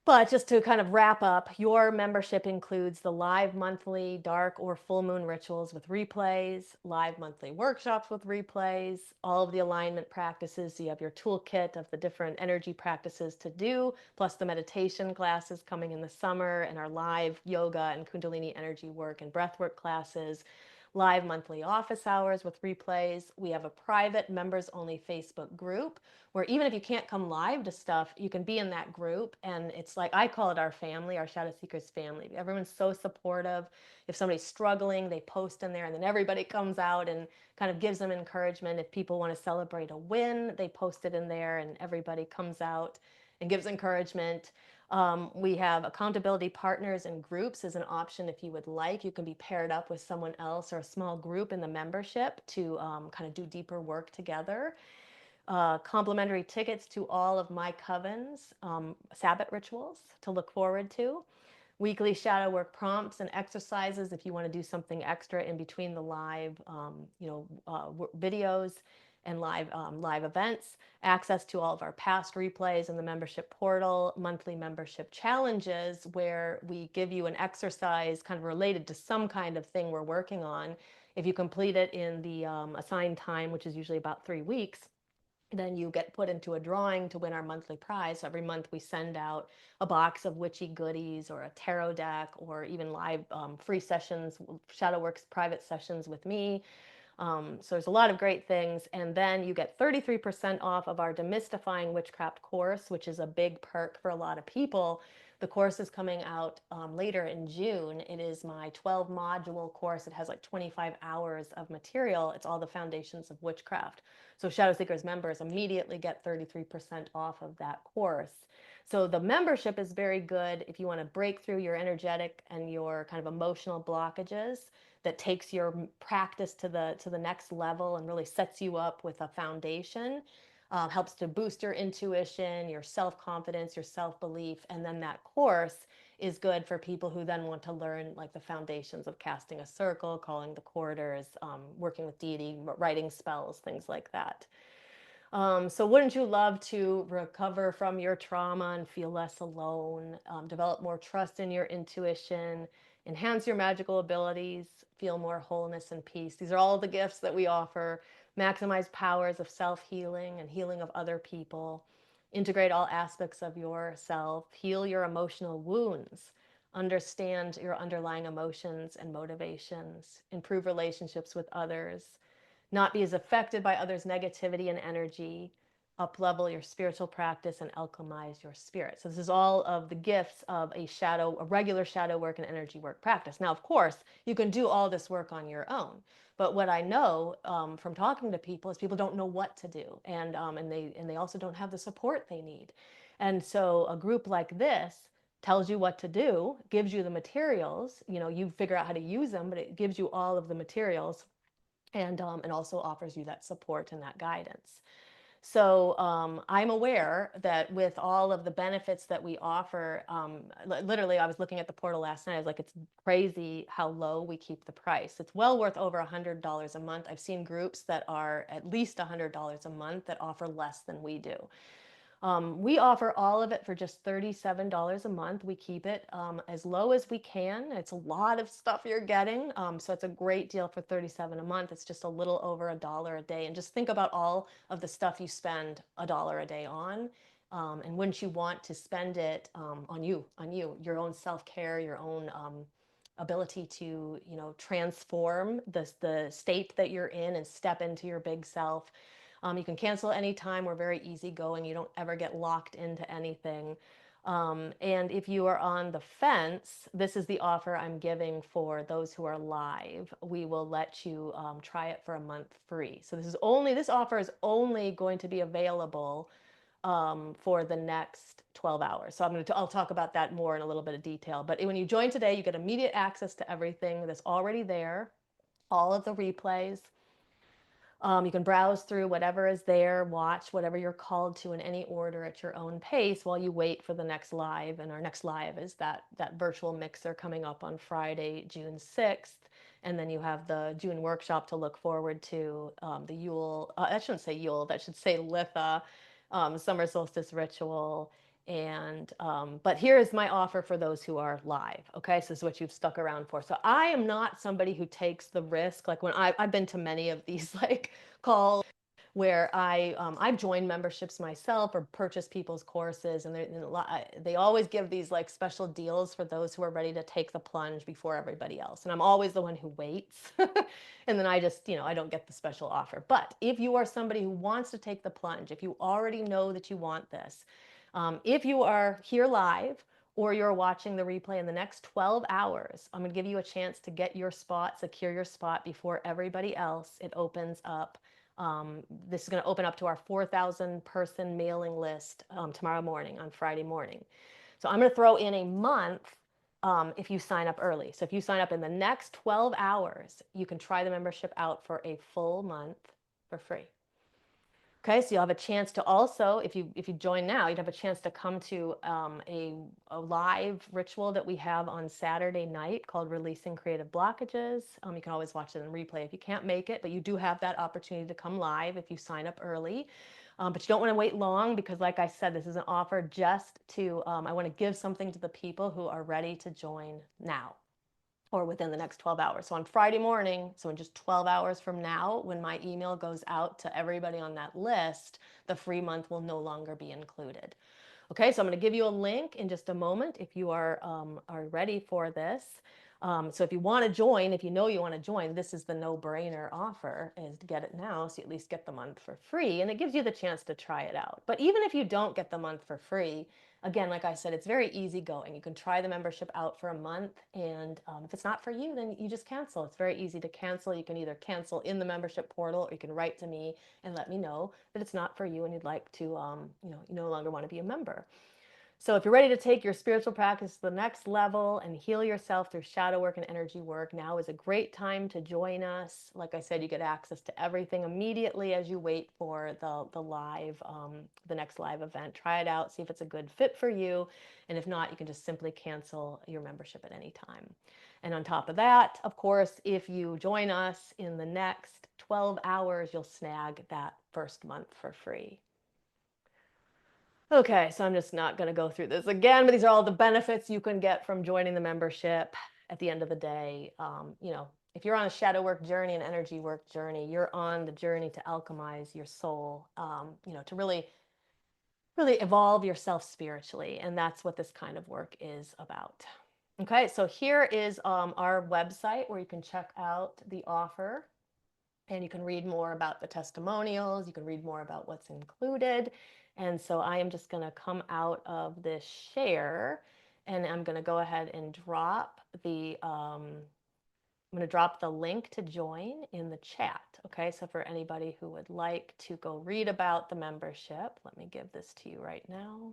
But just to kind of wrap up, your membership includes the live monthly dark or full moon rituals with replays, live monthly workshops with replays, all of the alignment practices. So you have your toolkit of the different energy practices to do, plus the meditation classes coming in the summer, and our live yoga and Kundalini energy work and breathwork classes, live monthly office hours with replays. We have a private members only Facebook group where even if you can't come live to stuff, you can be in that group. And it's like, I call it our family, our Shadow Seekers family. Everyone's so supportive. If somebody's struggling, they post in there, and then everybody comes out and kind of gives them encouragement. If people want to celebrate a win, they post it in there, and everybody comes out and gives encouragement. We have accountability partners and groups as an option if you would like. You can be paired up with someone else or a small group in the membership to kind of do deeper work together. Complimentary tickets to all of my covens, Sabbath rituals to look forward to, weekly shadow work prompts and exercises if you want to do something extra in between the live, videos and live events, access to all of our past replays in the membership portal, monthly membership challenges where we give you an exercise kind of related to some kind of thing we're working on. If you complete it in the assigned time, which is usually about 3 weeks, then you get put into a drawing to win our monthly prize. So every month we send out a box of witchy goodies or a tarot deck or even live free sessions, Shadowworks private sessions with me. So there's a lot of great things. And then you get 33% off of our Demystifying Witchcraft course, which is a big perk for a lot of people. The course is coming out later in June. It is my 12 module course. It has like 25 hours of material. It's all the foundations of witchcraft. So Shadow Seekers members immediately get 33% off of that course. So the membership is very good if you want to break through your energetic and your kind of emotional blockages, that takes your practice to the next level and really sets you up with a foundation. Helps to boost your intuition, your self-confidence, your self-belief. And then that course is good for people who then want to learn like the foundations of casting a circle, calling the quarters, working with deity, writing spells, things like that. So wouldn't you love to recover from your trauma and feel less alone, develop more trust in your intuition, enhance your magical abilities, feel more wholeness and peace? These are all the gifts that we offer. Maximize powers of self-healing and healing of other people. Integrate all aspects of yourself. Heal your emotional wounds. Understand your underlying emotions and motivations. Improve relationships with others, not be as affected by others' negativity and energy, up level your spiritual practice, and alchemize your spirit. So this is all of the gifts of a regular shadow work and energy work practice. Now, of course, you can do all this work on your own. But what I know from talking to people is people don't know what to do, and they also don't have the support they need. And so a group like this tells you what to do, gives you the materials. You figure out how to use them, but it gives you all of the materials, and also offers you that support and that guidance. So I'm aware that with all of the benefits that we offer, literally, I was looking at the portal last night. I was like, it's crazy how low we keep the price. It's well worth over $100 a month. I've seen groups that are at least $100 a month that offer less than we do. We offer all of it for just $37 a month. We keep it as low as we can. It's a lot of stuff you're getting. So it's a great deal for $37 a month. It's just a little over $1 a day. And just think about all of the stuff you spend $1 a day on. And wouldn't you want to spend it on you, your own self-care, your own ability to, transform the state that you're in and step into your big self. You can cancel anytime. We're very easygoing. You don't ever get locked into anything. And if you are on the fence, this is the offer I'm giving for those who are live. We will let you try it for a month free. So this offer is only going to be available for the next 12 hours. So I'll talk about that more in a little bit of detail. But when you join today, you get immediate access to everything that's already there, all of the replays. You can browse through whatever is there, watch whatever you're called to in any order at your own pace while you wait for the next live. And our next live is that virtual mixer coming up on Friday, June 6th. And then you have the June workshop to look forward to, the Yule, that shouldn't say Yule, that should say Litha, summer solstice ritual, And but here is my offer for those who are live. Okay, so this is what you've stuck around for. So I am not somebody who takes the risk. Like when I've been to many of these like calls where I've joined memberships myself or purchased people's courses, and they always give these like special deals for those who are ready to take the plunge before everybody else. And I'm always the one who waits, and then I just I don't get the special offer. But if you are somebody who wants to take the plunge, if you already know that you want this, if you are here live or you're watching the replay in the next 12 hours, I'm going to give you a chance to get your spot, secure your spot before everybody else. It opens up. This is going to open up to our 4,000 person mailing list tomorrow morning on Friday morning. So I'm going to throw in a month if you sign up early. So if you sign up in the next 12 hours, you can try the membership out for a full month for free. Okay, so you'll have a chance to also, if you join now, you'd have a chance to come to a live ritual that we have on Saturday night called Releasing Creative Blockages. You can always watch it in replay if you can't make it, but you do have that opportunity to come live if you sign up early. But you don't want to wait long because, like I said, this is an offer just to, I want to give something to the people who are ready to join now or within the next 12 hours. So on Friday morning, so in just 12 hours from now, when my email goes out to everybody on that list, the free month will no longer be included. Okay, so I'm going to give you a link in just a moment if you are ready for this. So if you want to join, if you know you want to join, this is the no-brainer offer, is to get it now, so you at least get the month for free, and it gives you the chance to try it out. But even if you don't get the month for free, again, like I said, it's very easy going. You can try the membership out for a month, and if it's not for you, then you just cancel. It's very easy to cancel. You can either cancel in the membership portal, or you can write to me and let me know that it's not for you and you'd like to, you no longer want to be a member. So if you're ready to take your spiritual practice to the next level and heal yourself through shadow work and energy work, now is a great time to join us. Like I said, you get access to everything immediately as you wait for the next live event. Try it out, see if it's a good fit for you. And if not, you can just simply cancel your membership at any time. And on top of that, of course, if you join us in the next 12 hours, you'll snag that first month for free. Okay, so I'm just not going to go through this again, but these are all the benefits you can get from joining the membership. At the end of the day, if you're on a shadow work journey, an energy work journey, you're on the journey to alchemize your soul, to really, really evolve yourself spiritually. And that's what this kind of work is about. Okay, so here is our website where you can check out the offer. And you can read more about the testimonials. You can read more about what's included. And so I am just going to come out of this share, and I'm going to go ahead and drop the link to join in the chat. Okay, so for anybody who would like to go read about the membership, let me give this to you right now.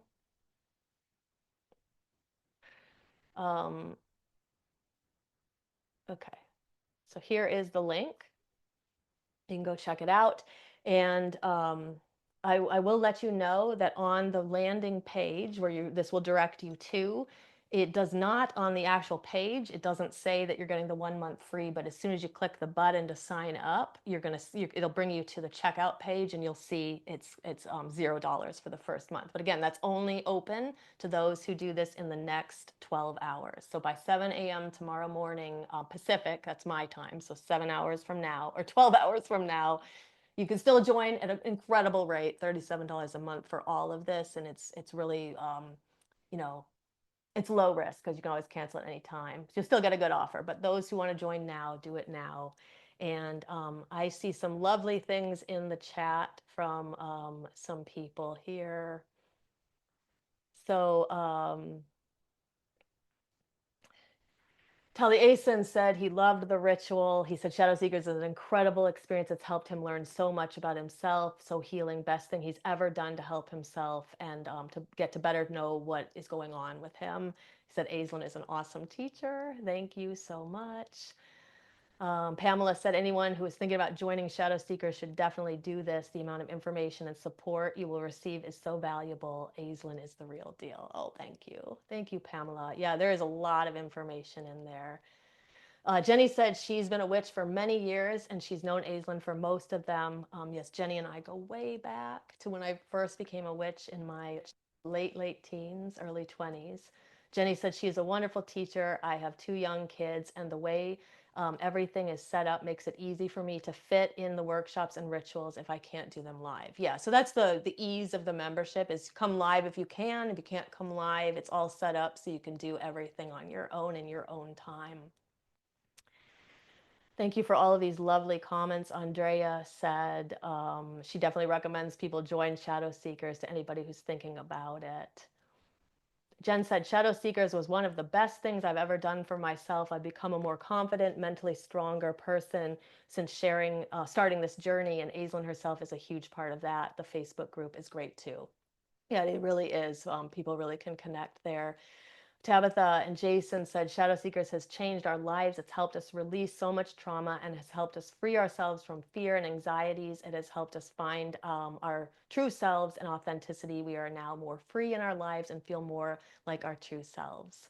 Okay, so here is the link. You can go check it out. And I will let you know that on the landing page where this will direct you to, it does not, on the actual page, it doesn't say that you're getting the 1 month free, but as soon as you click the button to sign up, it'll bring you to the checkout page, and you'll see it's $0 for the first month. But again, that's only open to those who do this in the next 12 hours. So by 7 a.m. tomorrow morning, Pacific, that's my time, so 7 hours from now, or 12 hours from now, you can still join at an incredible rate, $37 a month for all of this. And it's really, you know, it's low risk because you can always cancel at any time. So you'll still get a good offer. But those who want to join now, do it now. And I see some lovely things in the chat from some people here. So Taliesin said he loved the ritual. He said Shadow Seekers is an incredible experience. It's helped him learn so much about himself. So healing, best thing he's ever done to help himself and to get to better know what is going on with him. He said Aislinn is an awesome teacher. Thank you so much. Pamela said anyone who is thinking about joining Shadow Seekers should definitely do this. The amount of information and support you will receive is so valuable. Aislinn is the real deal. Oh, thank you. Thank you, Pamela. Yeah, there is a lot of information in there. Jenny said she's been a witch for many years and she's known Aislinn for most of them. Yes, Jenny and I go way back to when I first became a witch in my late teens, early 20s. Jenny said she is a wonderful teacher. I have two young kids, and the way everything is set up makes it easy for me to fit in the workshops and rituals if I can't do them live. Yeah, so that's the ease of the membership is come live if you can. If you can't come live, it's all set up so you can do everything on your own in your own time. Thank you for all of these lovely comments. Andrea said she definitely recommends people join Shadow Seekers to anybody who's thinking about it. Jen said, Shadow Seekers was one of the best things I've ever done for myself. I've become a more confident, mentally stronger person since starting this journey, and Aislinn herself is a huge part of that. The Facebook group is great too. Yeah, it really is. People really can connect there. Tabitha and Jason said, Shadow Seekers has changed our lives. It's helped us release so much trauma and has helped us free ourselves from fear and anxieties. It has helped us find our true selves and authenticity. We are now more free in our lives and feel more like our true selves.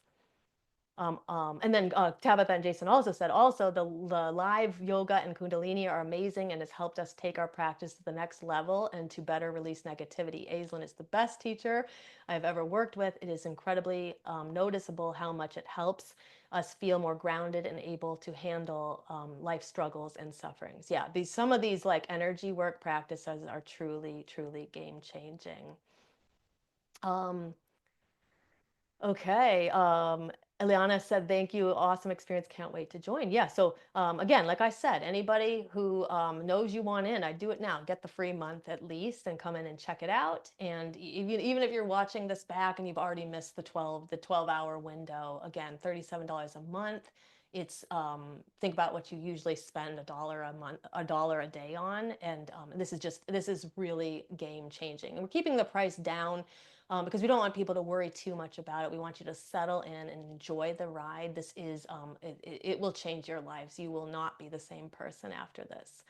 And then Tabitha and Jason also said, also the live yoga and Kundalini are amazing and has helped us take our practice to the next level and to better release negativity. Aislinn is the best teacher I've ever worked with. It is incredibly noticeable how much it helps us feel more grounded and able to handle life struggles and sufferings. Yeah, some of these like energy work practices are truly, truly game changing. Okay. Eliana said, thank you. Awesome experience. Can't wait to join. Yeah. So again, like I said, anybody who knows you want in, I do it now. Get the free month at least and come in and check it out. And even if you're watching this back and you've already missed the 12-hour window, again, $37 a month. It's think about what you usually spend $1 a month, $1 a day on. And this is really game changing. And we're keeping the price down because we don't want people to worry too much about it. We want you to settle in and enjoy the ride. This is, it will change your lives. You will not be the same person after this.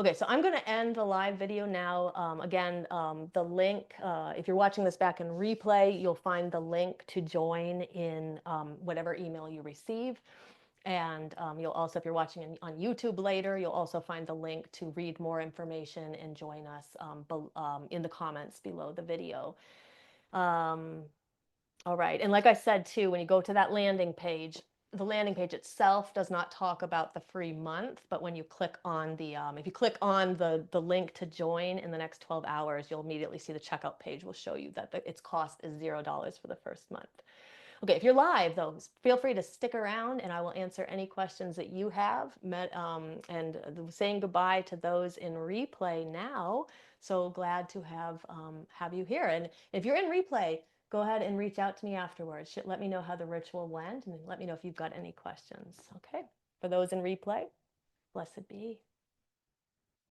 Okay, so I'm going to end the live video now. Again, the link, if you're watching this back in replay, you'll find the link to join in whatever email you receive. And you'll also, if you're watching on YouTube later, you'll also find the link to read more information and join us in the comments below the video. All right. And like I said, too, when you go to that landing page, the landing page itself does not talk about the free month, but when you click on if you click on the link to join in the next 12 hours, you'll immediately see the checkout page will show you that its cost is $0 for the first month. Okay, if you're live, though, feel free to stick around and I will answer any questions that you have. And saying goodbye to those in replay now. So glad to have you here. And if you're in replay, go ahead and reach out to me afterwards. Let me know how the ritual went and let me know if you've got any questions. Okay, for those in replay, blessed be.